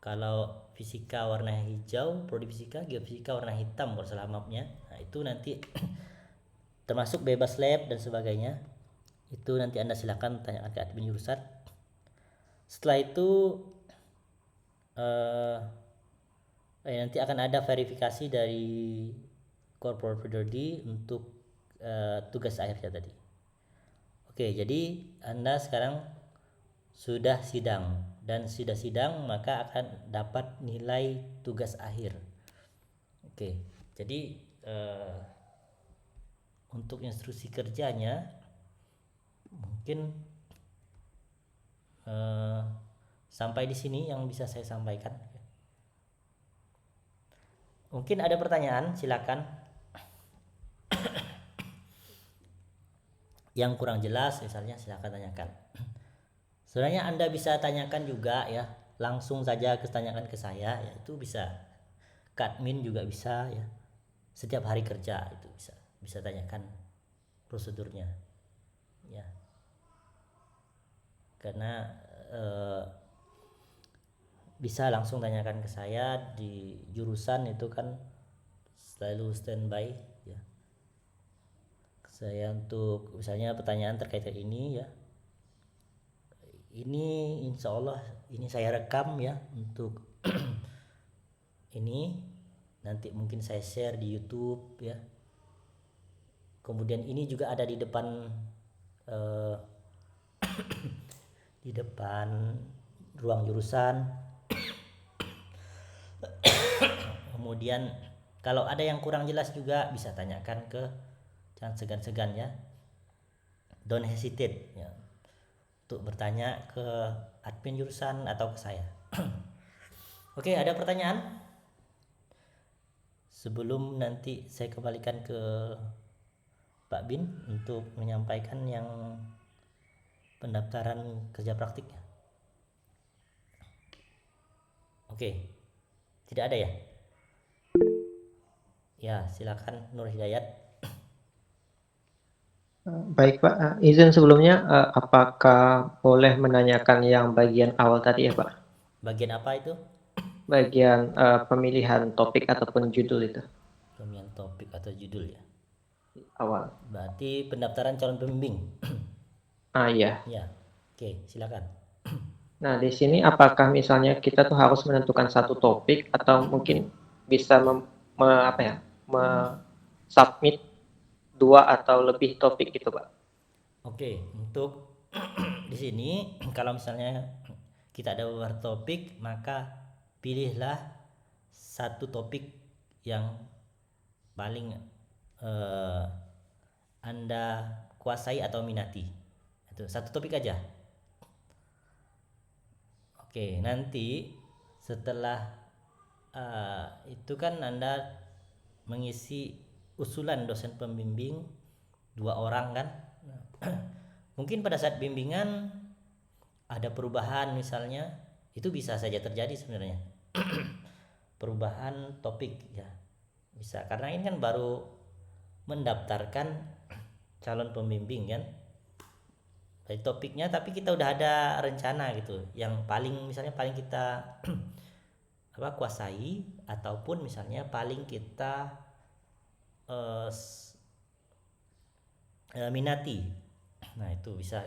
Speaker 2: Kalau fisika warna hijau, prodi fisika, geofisika warna hitam kalau salah mapnya. Nah, itu nanti termasuk bebas lab dan sebagainya. Itu nanti Anda silakan tanyakan ke admin jurusan. Setelah itu nanti akan ada verifikasi dari Corporate Prodigy untuk tugas akhirnya tadi. Oke, jadi Anda sekarang sudah sidang, dan sudah sidang maka akan dapat nilai tugas akhir. Oke, jadi untuk instruksi kerjanya mungkin sampai di sini yang bisa saya sampaikan. Mungkin ada pertanyaan, silakan. Yang kurang jelas misalnya silakan tanyakan. Sebenarnya Anda bisa tanyakan juga ya, langsung saja tanyakan ke saya ya, itu bisa. Ke admin juga bisa ya. Setiap hari kerja itu bisa tanyakan prosedurnya. Ya. Karena bisa langsung tanyakan ke saya di jurusan itu kan selalu standby ya. Saya untuk misalnya pertanyaan terkait ini ya. Ini insya Allah ini saya rekam ya untuk ini nanti mungkin saya share di YouTube ya. Kemudian ini juga ada di depan di depan ruang jurusan. Kemudian kalau ada yang kurang jelas juga bisa tanyakan ke, jangan segan-segan ya. Don't hesitate ya untuk bertanya ke admin jurusan atau ke saya. Oke, ada pertanyaan? sebelum nanti saya kembalikan ke Pak Bin untuk menyampaikan yang pendaftaran kerja praktiknya. Oke, tidak ada ya? Ya, silakan Nur Hidayat.
Speaker 3: Baik Pak, izin sebelumnya apakah boleh menanyakan yang bagian awal tadi ya Pak?
Speaker 2: Bagian apa itu?
Speaker 3: Bagian pemilihan topik ataupun judul itu
Speaker 2: Pemilihan topik atau judul ya.
Speaker 3: awal.
Speaker 2: Berarti pendaftaran calon pembimbing.
Speaker 3: Iya.
Speaker 2: Ya. Oke, silakan.
Speaker 3: Nah di sini apakah misalnya kita tuh harus menentukan satu topik atau mungkin bisa submit dua atau lebih topik gitu Pak?
Speaker 2: Oke, untuk di sini kalau misalnya kita ada beberapa topik, maka pilihlah satu topik yang paling Anda kuasai atau minati. Itu satu topik aja. Oke, nanti setelah itu kan Anda mengisi usulan dosen pembimbing 2 orang kan. Mungkin pada saat bimbingan ada perubahan misalnya, itu bisa saja terjadi sebenarnya. Perubahan topik ya. Bisa karena ini kan baru mendaftarkan calon pembimbing kan. Dari topiknya tapi kita udah ada rencana gitu. Yang paling misalnya paling kita kuasai ataupun misalnya paling kita minati. Nah, itu bisa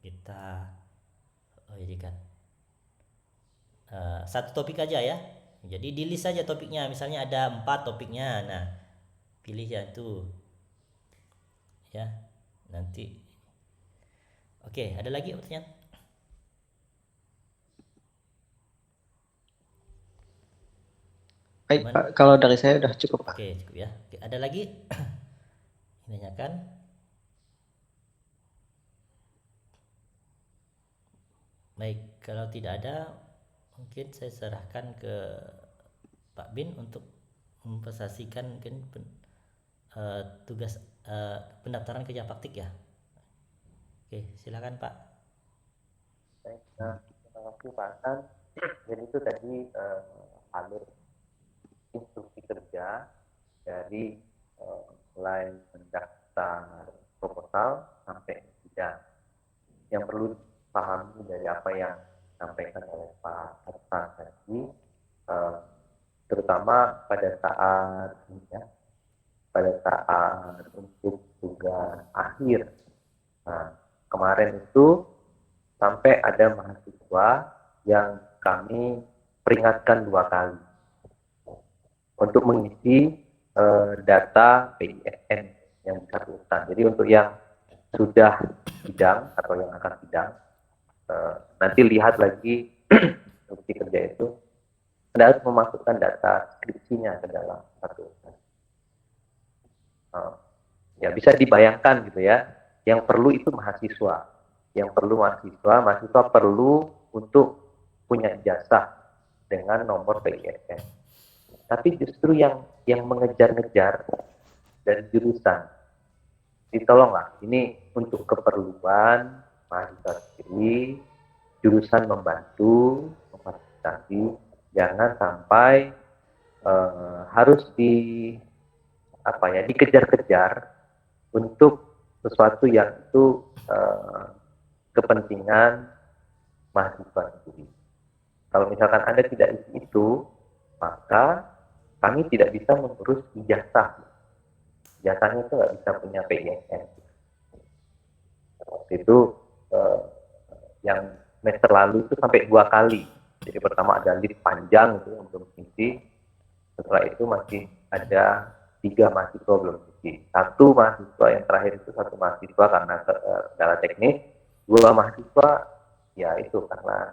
Speaker 2: kita jadikan satu topik aja ya. Jadi di list saja topiknya. Misalnya ada 4 topiknya. Nah, pilih yang itu. Ya. Nanti. Oke, ada lagi pertanyaan?
Speaker 3: Baik Pak, kalau dari saya udah cukup Pak.
Speaker 2: Oke, cukup ya. Oke, ada lagi? Tanyakan. Baik, kalau tidak ada mungkin saya serahkan ke Pak Bin untuk mempresentasikan mungkin tugas pendaftaran kerja praktik ya. Oke, silakan Pak.
Speaker 1: Baik, terima kasih Pak Hasan. Jadi itu tadi alur instruksi kerja dari mulai mendaftar proposal sampai sidang. Yang perlu dipahami dari apa yang disampaikan oleh Pak Hasan tadi, terutama pada saat untuk tugas akhir. Nah, kemarin itu sampai ada mahasiswa yang kami peringatkan 2 kali untuk mengisi data PISN yang bersangkutan. Jadi untuk yang sudah sidang atau yang akan sidang, nanti lihat lagi instruksi kerja itu, Anda harus memasukkan data skripsinya ke dalam satu. Ya bisa dibayangkan gitu ya, yang perlu itu mahasiswa. Yang perlu mahasiswa perlu untuk punya ijazah dengan nomor PISN. Tapi justru yang mengejar-ngejar dari jurusan, ditolonglah ini untuk keperluan mahasiswa sendiri, jurusan membantu, memfasilitasi, jangan sampai harus dikejar-kejar untuk sesuatu yang itu kepentingan mahasiswa sendiri. Kalau misalkan Anda tidak isi itu, maka kami tidak bisa mengurus ijazah. Ijazahnya itu nggak bisa punya PISN. Waktu itu yang semester lalu itu sampai 2 kali. Jadi pertama ada list panjang itu untuk mengisi. Setelah itu masih ada 3 mahasiswa belum mengisi. 1 mahasiswa yang terakhir itu 1 mahasiswa karena kendala teknis, 2 mahasiswa ya itu karena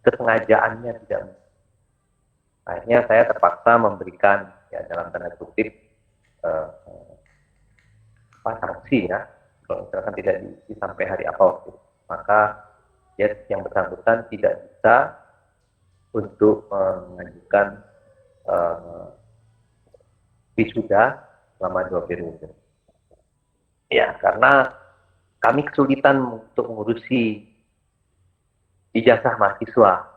Speaker 1: kesengajaannya tidak. Akhirnya saya terpaksa memberikan ya dalam tanda kutip sanksi ya, kalau misalkan tidak diisi sampai hari apa waktu, maka ya yang bersangkutan tidak bisa untuk mengajukan wisuda selama 2 periode. Ya, karena kami kesulitan untuk mengurusi ijazah mahasiswa.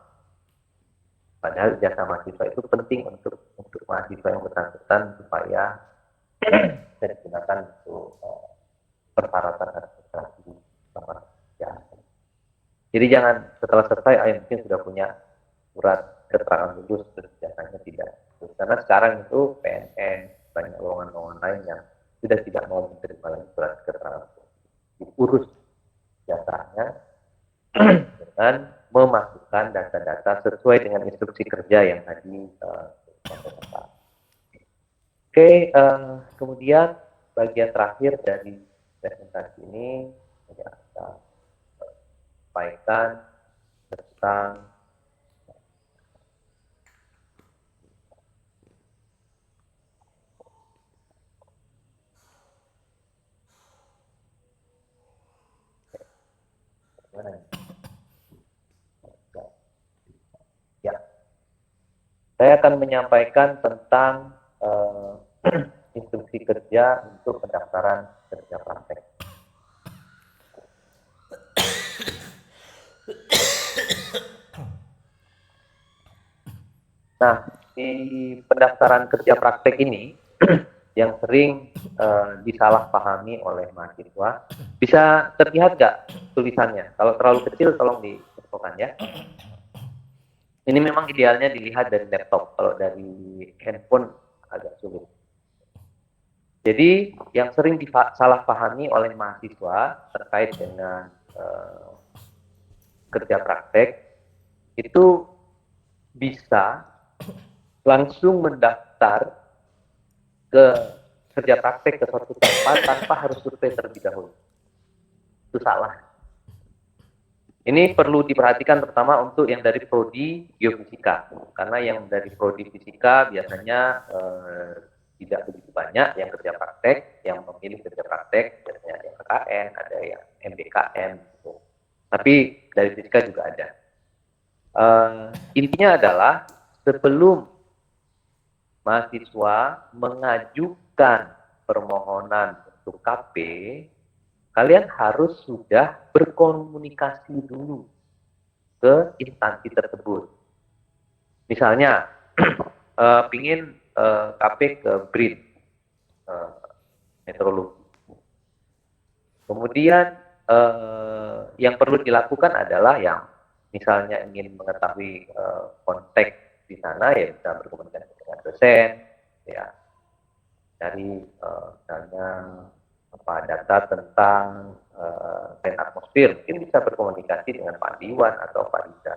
Speaker 1: Padahal ijazah mahasiswa itu penting untuk mahasiswa yang bersangkutan supaya bisa digunakan untuk persyaratan administrasi sama ya. Jadi jangan setelah selesai mungkin sudah punya surat keterangan lulus terus ijazahnya tidak. Karena sekarang itu PNS banyak lowongan-lowongan lain yang sudah tidak mau menerima lagi surat keterangan diurus ijazahnya dengan memasukkan data-data sesuai dengan instruksi kerja yang tadi Oke, kemudian bagian terakhir dari presentasi ini saya akan sampaikan tentang ya, saya akan menyampaikan tentang instruksi kerja untuk pendaftaran kerja praktek. Nah, di pendaftaran kerja praktek ini yang sering disalahpahami oleh mahasiswa, bisa terlihat nggak tulisannya? Kalau terlalu kecil tolong diinfokan ya. Ini memang idealnya dilihat dari laptop, kalau dari handphone agak sulit. Jadi yang sering disalahpahami oleh mahasiswa terkait dengan kerja praktek itu bisa langsung mendaftar ke kerja praktek ke suatu tempat tanpa harus survei terlebih dahulu. Itu salah. Ini perlu diperhatikan terutama untuk yang dari prodi geofisika, karena yang dari prodi fisika biasanya tidak begitu banyak yang kerja praktek, yang memilih kerja praktek, biasanya ada yang KKN, ada yang MBKM, gitu. Tapi dari fisika juga ada. Intinya adalah sebelum mahasiswa mengajukan permohonan untuk KP, kalian harus sudah berkomunikasi dulu ke instansi tersebut. Misalnya, pingin KP ke BRIN, meteorologi. Kemudian yang perlu dilakukan adalah yang misalnya ingin mengetahui konteks di sana, ya bisa berkomunikasi dengan dosen, ya dari misalnya data tentang sains atmosfer, mungkin bisa berkomunikasi dengan Pak Diwan atau Pak Dida.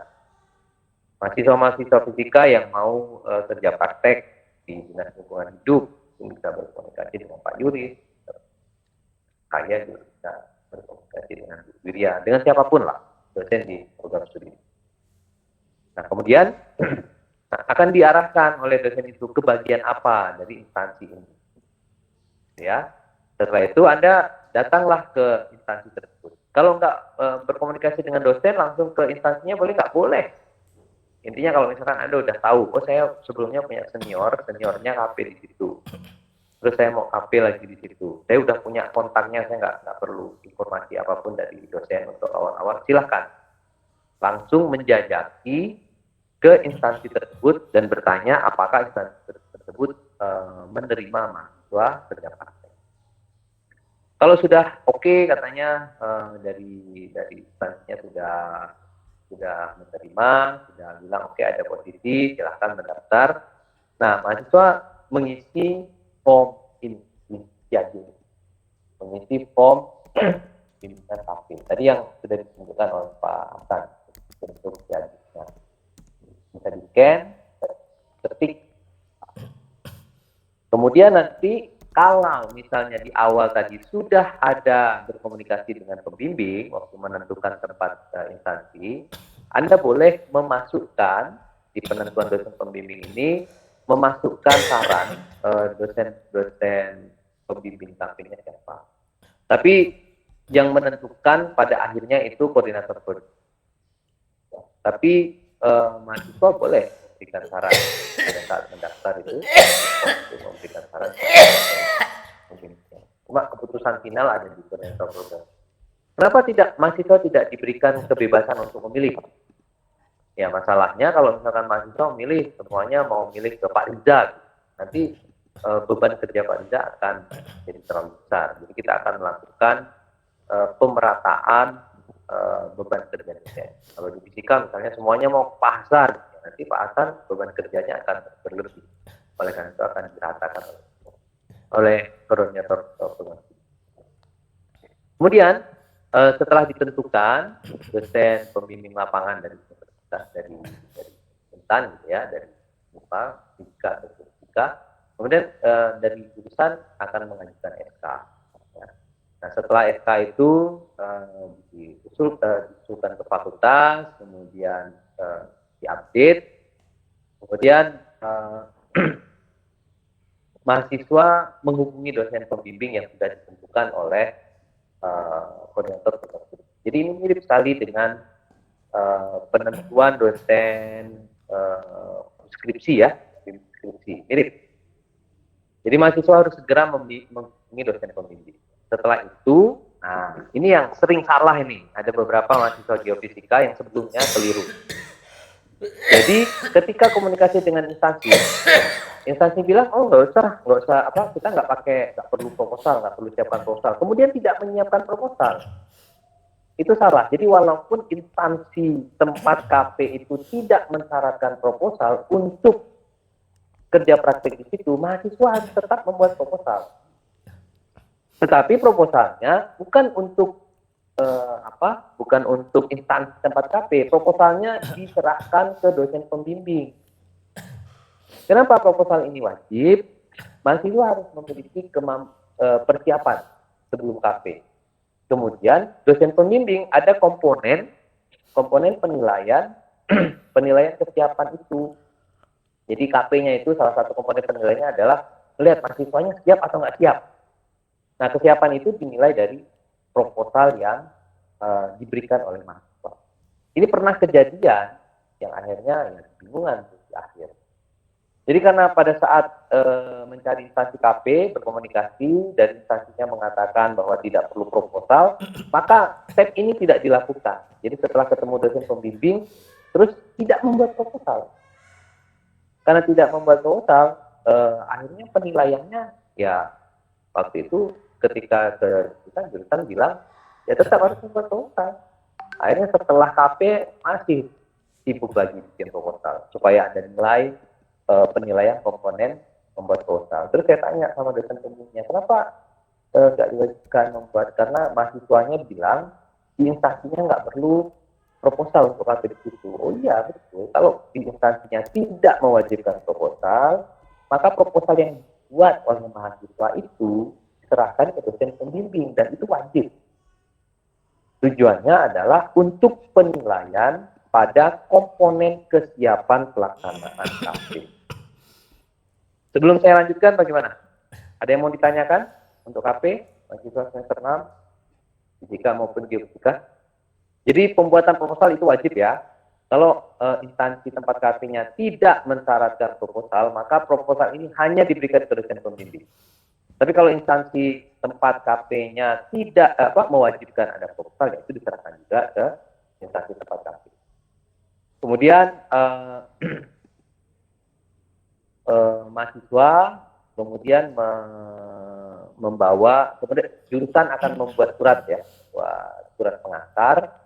Speaker 1: Mahasiswa-mahasiswa fisika yang mau kerja praktek di Dinas Lingkungan Hidup, mungkin bisa berkomunikasi dengan Pak Yuris. Saya juga bisa berkomunikasi dengan Bu Wirya, dengan siapapun lah, dosen di program studi. Nah, kemudian akan diarahkan oleh dosen itu ke bagian apa dari instansi ini. Ya, setelah itu Anda datanglah ke instansi tersebut. Kalau nggak berkomunikasi dengan dosen, langsung ke instansinya boleh nggak? Boleh. Intinya kalau misalkan Anda udah tahu, oh saya sebelumnya punya seniornya KP di situ. Terus saya mau KP lagi di situ. Saya udah punya kontaknya, saya nggak perlu informasi apapun dari dosen untuk awal-awal. Silahkan langsung menjajaki ke instansi tersebut dan bertanya apakah instansi tersebut menerima mahasiswa kerja praktek. Kalau sudah oke, katanya dari instansinya sudah menerima, sudah bilang oke ada posisi, silahkan mendaftar. Nah, mahasiswa mengisi form inisiatif, mengisi form pimpinan KP. Tadi yang sudah disebutkan oleh Pak Hasan, bentuk jadinya bisa di-scan, ketik. Kemudian nanti kalau misalnya di awal tadi sudah ada berkomunikasi dengan pembimbing waktu menentukan tempat instansi, Anda boleh memasukkan di penentuan dosen pembimbing ini, memasukkan saran dosen pembimbing KP-nya siapa. Tapi yang menentukan pada akhirnya itu koordinator prodi. Tapi mahasiswa boleh memberikan saran pada saat mendaftar itu, untuk memberikan saran. antara pemimpinnya. Cuma keputusan final ada di koordinator program. Kenapa mahasiswa tidak diberikan kebebasan untuk memilih? Ya masalahnya kalau misalkan mahasiswa memilih, semuanya mau memilih ke Pak Riza, nanti beban kerja Pak Riza akan jadi terlalu besar. Jadi kita akan melakukan pemerataan beban kerjanya. Kalau di fisika misalnya semuanya mau Pak Hasan, nanti Pak Hasan beban kerjanya akan berlebih. Oleh karena itu akan diratakan oleh koordinator program. Kemudian setelah ditentukan dosen pembimbing lapangan dari universitas dari Intan gitu ya, dari MUPA, fisika atau fisika, kemudian dari jurusan akan mengajukan SK. Ya. Nah setelah SK itu diusulkan ke fakultas, kemudian diupdate, kemudian mahasiswa menghubungi dosen pembimbing yang sudah ditentukan oleh koordinator program. Jadi ini mirip sekali dengan penentuan dosen skripsi ya, skripsi mirip. Jadi mahasiswa harus segera menghubungi dosen pembimbing. Setelah itu, nah ini yang sering salah ini. Ada beberapa mahasiswa geofisika yang sebelumnya keliru. Jadi ketika komunikasi dengan instansi bilang, oh nggak usah apa, kita nggak perlu proposal, nggak perlu siapkan proposal. Kemudian tidak menyiapkan proposal. Itu salah. Jadi walaupun instansi tempat KP itu tidak mensyaratkan proposal untuk kerja praktik di situ, mahasiswa harus tetap membuat proposal. Tetapi proposalnya bukan untuk bukan untuk instansi tempat KP, proposalnya diserahkan ke dosen pembimbing. Kenapa proposal ini wajib? Mahasiswa harus memiliki persiapan sebelum KP. Kemudian dosen pembimbing ada komponen penilaian penilaian kesiapan itu. Jadi KP-nya itu salah satu komponen penilaiannya adalah melihat mahasiswanya siap atau nggak siap. Nah kesiapan itu dinilai dari proposal yang diberikan oleh mahasiswa. Ini pernah kejadian yang akhirnya ya, kebingungan di akhir. Jadi karena pada saat mencari instansi KP, berkomunikasi, dan instansinya mengatakan bahwa tidak perlu proposal, maka step ini tidak dilakukan. Jadi setelah ketemu dosen pembimbing, terus tidak membuat proposal. Karena tidak membuat proposal, akhirnya penilaiannya ya waktu itu ketika jurusan bilang ya tetap harus membuat proposal. Akhirnya setelah KP masih sibuk lagi bikin proposal supaya ada nilai penilaian komponen membuat proposal. Terus saya tanya sama dosen pembimbingnya, kenapa nggak diwajibkan membuat? Karena mahasiswanya bilang di instansinya nggak perlu proposal untuk KP di situ. Oh iya betul. Kalau di instansinya tidak mewajibkan proposal, maka proposal yang dibuat oleh mahasiswa itu diserahkan ke dosen pembimbing dan itu wajib. Tujuannya adalah untuk penilaian pada komponen kesiapan pelaksanaan KP. Sebelum saya lanjutkan, bagaimana? Ada yang mau ditanyakan untuk KP, mahasiswa semester 6, fisika maupun geofisika? Jadi pembuatan proposal itu wajib ya. Kalau instansi tempat KP-nya tidak mensyaratkan proposal, maka proposal ini hanya diberikan ke dosen pembimbing. Tapi kalau instansi tempat KP-nya tidak mewajibkan ada proposal, ya itu diserahkan juga ke instansi tempat KP. Kemudian mahasiswa kemudian kemudian jurusan akan membuat surat ya, surat pengantar.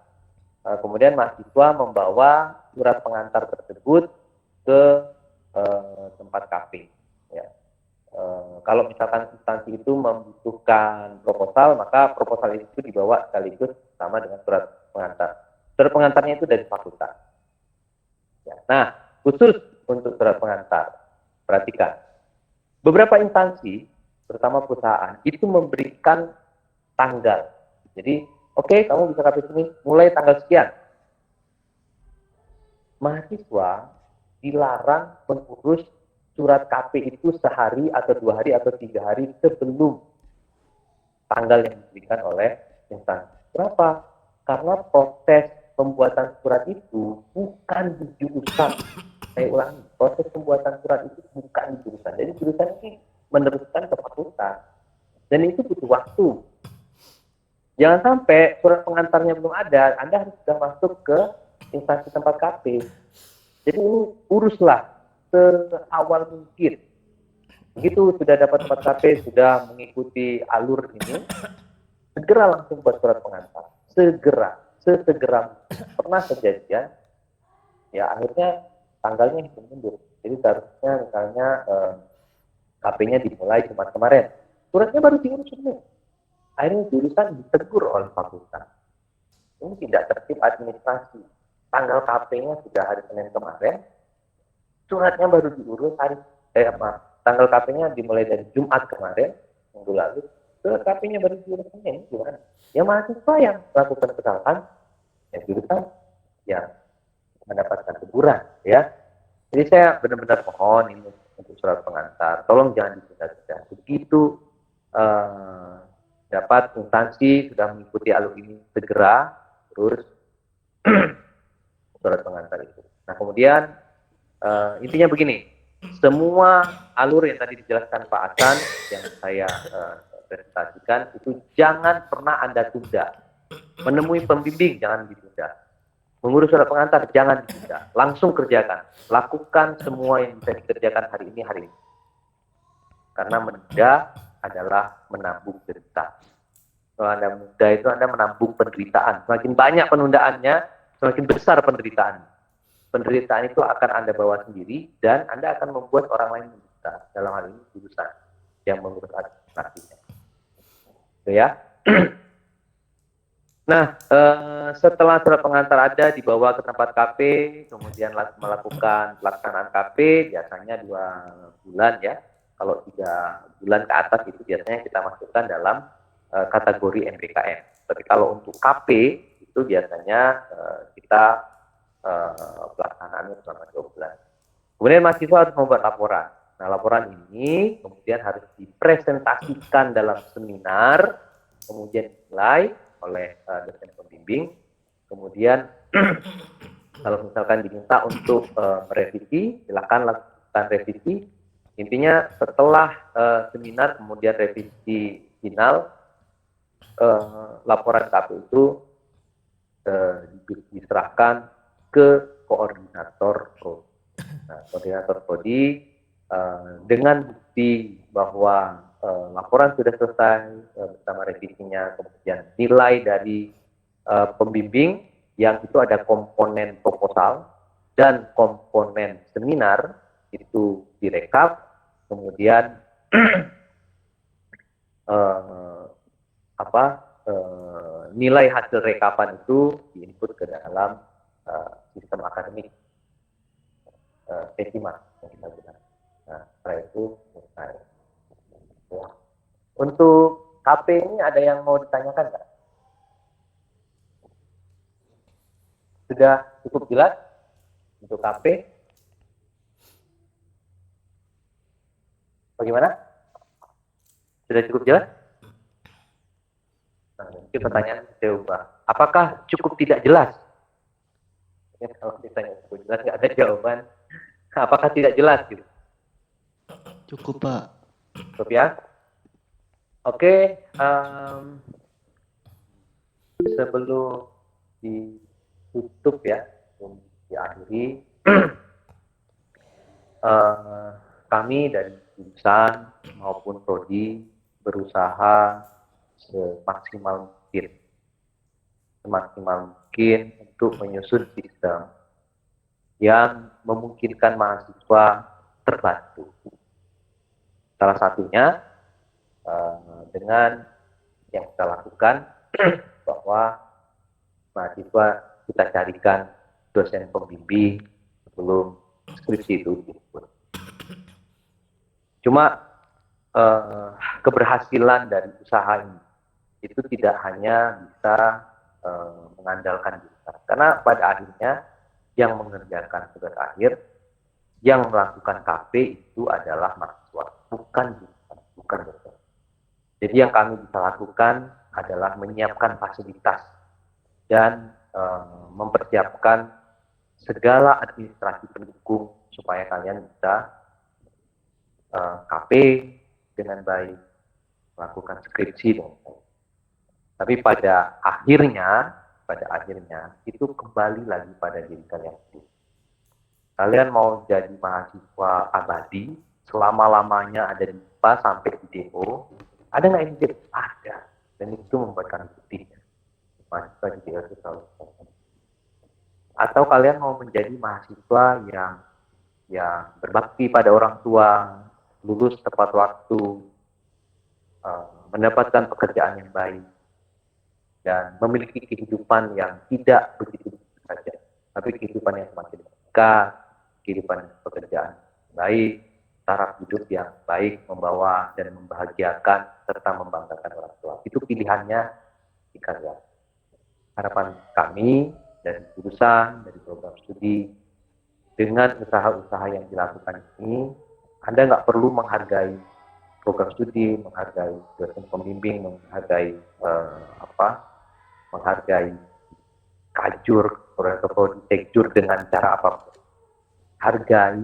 Speaker 1: Kemudian mahasiswa membawa surat pengantar tersebut ke tempat KP. Ya. Kalau misalkan instansi itu membutuhkan proposal, maka proposal itu dibawa sekaligus sama dengan surat pengantar. Surat pengantarnya itu dari fakultas. Ya. Nah, khusus untuk surat pengantar, perhatikan. Beberapa instansi, terutama perusahaan, itu memberikan tanggal. Jadi, oke, kamu bisa KP sini mulai tanggal sekian. Mahasiswa dilarang mengurus surat KP itu sehari atau 2 hari atau 3 hari sebelum tanggal yang diberikan oleh instansi. Kenapa? Karena proses pembuatan surat itu bukan di jurusan. Saya ulangi, proses pembuatan surat itu bukan di jurusan. Jadi jurusan ini meneruskan ke fakultas. Dan itu butuh waktu. Jangan sampai surat pengantarnya belum ada, Anda harus sudah masuk ke instansi tempat KP. Jadi ini uruslah seawal mungkin. Begitu sudah dapat tempat KP, sudah mengikuti alur ini, segera langsung buat surat pengantar. Sesegera. Pernah kejadian, ya akhirnya tanggalnya hitung mundur. Jadi seharusnya misalnya KP-nya dimulai Jumat kemarin. Suratnya baru diurus Senin. Akhirnya jurusan ditegur oleh fakultas. Ini tidak tertib administrasi. Tanggal KP-nya sudah hari Senin kemarin, suratnya baru diurus tanggal KP-nya dimulai dari Jumat kemarin, minggu lalu, surat KP-nya baru diurus Senin, gimana? Ya mahasiswa yang melakukan kesalahan, ya jurusan yang mendapatkan teguran, ya. Jadi saya benar-benar mohon ini untuk surat pengantar, tolong jangan ditunda-tunda. Begitu dapat instansi sudah mengikuti alur ini, segera terus surat pengantar itu. Nah kemudian intinya begini, semua alur yang tadi dijelaskan Pak Hasan yang saya presentasikan itu jangan pernah Anda tunda. Menemui pembimbing jangan ditunda. Mengurus surat pengantar jangan ditunda. Langsung kerjakan. Lakukan semua yang bisa dikerjakan hari ini. Karena menunda adalah menabung derita. Kalau Anda muda itu Anda menabung penderitaan. Semakin banyak penundaannya, semakin besar penderitaan. Penderitaan itu akan Anda bawa sendiri dan Anda akan membuat orang lain menderita. Dalam hal ini jurusan yang mengurus administrasinya. Oke ya. Nah, setelah surat pengantar ada dibawa ke tempat KP, kemudian melakukan pelaksanaan KP, biasanya 2 bulan ya. Kalau 3 bulan ke atas itu biasanya kita masukkan dalam kategori MPKM. Tapi kalau untuk KP itu biasanya kita pelaksanaannya selama 2 bulan. Kemudian mahasiswa harus membuat laporan. Nah, laporan ini kemudian harus dipresentasikan dalam seminar, kemudian dinilai oleh dosen pembimbing. Kemudian kalau misalkan diminta untuk merevisi, silakan lakukan revisi. Intinya setelah seminar kemudian revisi final, laporan KP itu diserahkan ke koordinator prodi. Nah, koordinator prodi dengan bukti bahwa laporan sudah selesai bersama revisinya, kemudian nilai dari pembimbing yang itu ada komponen proposal dan komponen seminar itu direkap, kemudian nilai hasil rekapan itu diinput ke dalam sistem akademik P5 yang kita gunakan. Nah, setelah itu selesai. Ya. Untuk KP ini ada yang mau ditanyakan nggak? Sudah cukup jelas untuk KP? Bagaimana? Sudah cukup jelas? Nah, mungkin pertanyaan saya ubah. Apakah cukup tidak jelas? Ya, kalau ditanya cukup jelas nggak ada jawaban. Apakah tidak jelas gitu?
Speaker 4: Cukup Pak.
Speaker 1: Cukup ya? Oke, sebelum ditutup ya, diakhiri, kami dari jurusan maupun prodi berusaha semaksimal mungkin untuk menyusun sistem yang memungkinkan mahasiswa terbantu. Salah satunya dengan yang kita lakukan bahwa mahasiswa kita carikan dosen pembimbing sebelum skripsi itu dibuat. Cuma keberhasilan dari usaha ini itu tidak hanya bisa mengandalkan jurusan, karena pada akhirnya yang mengerjakan tugas akhir, yang melakukan KP itu adalah mahasiswa, bukan jurusan, bukan dosen. Jadi yang kami bisa lakukan adalah menyiapkan fasilitas dan mempersiapkan segala administrasi pendukung supaya kalian bisa KP, dengan baik, melakukan skripsi dengan baik. Tapi pada akhirnya itu kembali lagi pada diri kalian sendiri. Kalian mau jadi mahasiswa abadi, selama-lamanya ada di IPA sampai di DO, ada nggak ini? Ada. Dan itu membuat kalian putih. Mahasiswa di DO itu selalu. Atau kalian mau menjadi mahasiswa yang berbakti pada orang tua, lulus tepat waktu, mendapatkan pekerjaan yang baik, dan memiliki kehidupan yang tidak begitu saja, tapi kehidupan yang semakin dekat, kehidupan pekerjaan baik, taraf hidup yang baik, membawa dan membahagiakan serta membanggakan orang tua. Itu pilihannya di kalian. Harapan kami dari jurusan, dari program studi, dengan usaha-usaha yang dilakukan ini, Anda nggak perlu menghargai program studi, menghargai dosen pembimbing, menghargai menghargai kajur atau tekjur dengan cara apapun. Hargai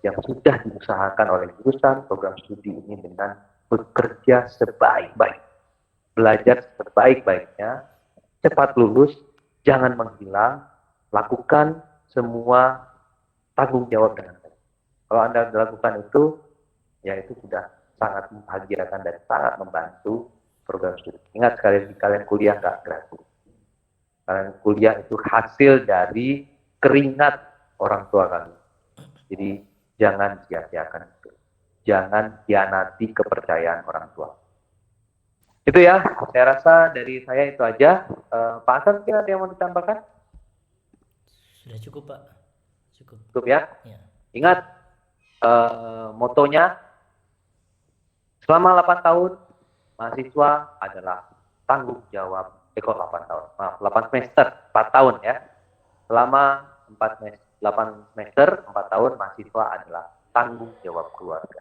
Speaker 1: yang sudah diusahakan oleh jurusan program studi ini dengan bekerja sebaik-baik, belajar sebaik-baiknya, cepat lulus, jangan menghilang, lakukan semua tanggung jawab dengan baik. Kalau Anda melakukan itu, ya itu sudah sangat membahagiakan dan sangat membantu program studi. Ingat, kalian kuliah nggak gratis. Kalian kuliah itu hasil dari keringat orang tua kalian. Jadi jangan sia-siakan itu. Jangan hianati kepercayaan orang tua. Itu ya, saya rasa dari saya itu aja. Pak Hasan, mungkin ada yang mau ditambahkan?
Speaker 2: Sudah cukup, Pak.
Speaker 1: Cukup ya.
Speaker 2: Ya.
Speaker 1: Ingat motonya, selama 8 tahun mahasiswa adalah tanggung jawab 8 tahun. Maaf, 8 semester, 4 tahun ya. Selama 8 semester, 4 tahun mahasiswa adalah tanggung jawab keluarga.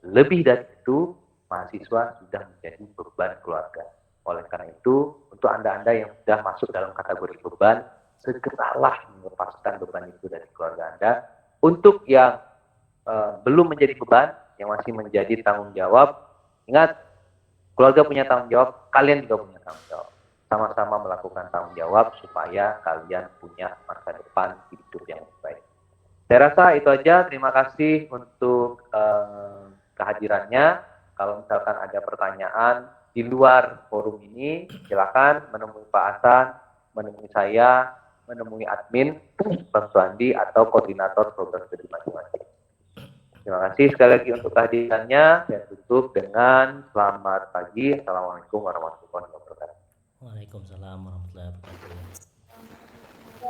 Speaker 1: Lebih dari itu, mahasiswa sudah menjadi beban keluarga. Oleh karena itu, untuk Anda-Anda yang sudah masuk dalam kategori beban, segeralah melepaskan beban itu dari keluarga Anda. Untuk yang belum menjadi beban, yang masih menjadi tanggung jawab, ingat, keluarga punya tanggung jawab, kalian juga punya tanggung jawab. Sama-sama melakukan tanggung jawab supaya kalian punya masa depan hidup yang baik. Saya rasa itu aja. Terima kasih untuk kehadirannya. Kalau misalkan ada pertanyaan di luar forum ini, silakan menemui Pak Hasan, menemui saya, menemui admin, Bang Suandi, atau koordinator program studi masing-masing. Terima kasih sekali lagi untuk kehadirannya. Saya tutup dengan selamat pagi. Assalamualaikum warahmatullahi wabarakatuh.
Speaker 2: Waalaikumsalam warahmatullahi wabarakatuh.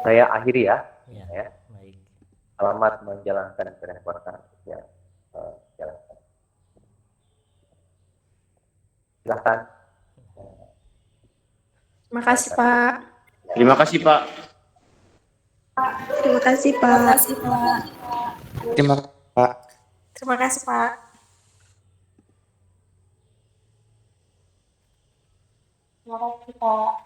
Speaker 1: Saya akhiri ya.
Speaker 2: Ya. Baik.
Speaker 1: Selamat menjalankan ibadah puasa yang jalankan. Silakan.
Speaker 5: Terima kasih, Pak.
Speaker 6: Terima kasih, Pak.
Speaker 5: Terima kasih, Pak.
Speaker 6: Terima kasih, Pak.
Speaker 5: Terima kasih, Pak. Terima kasih, Pak.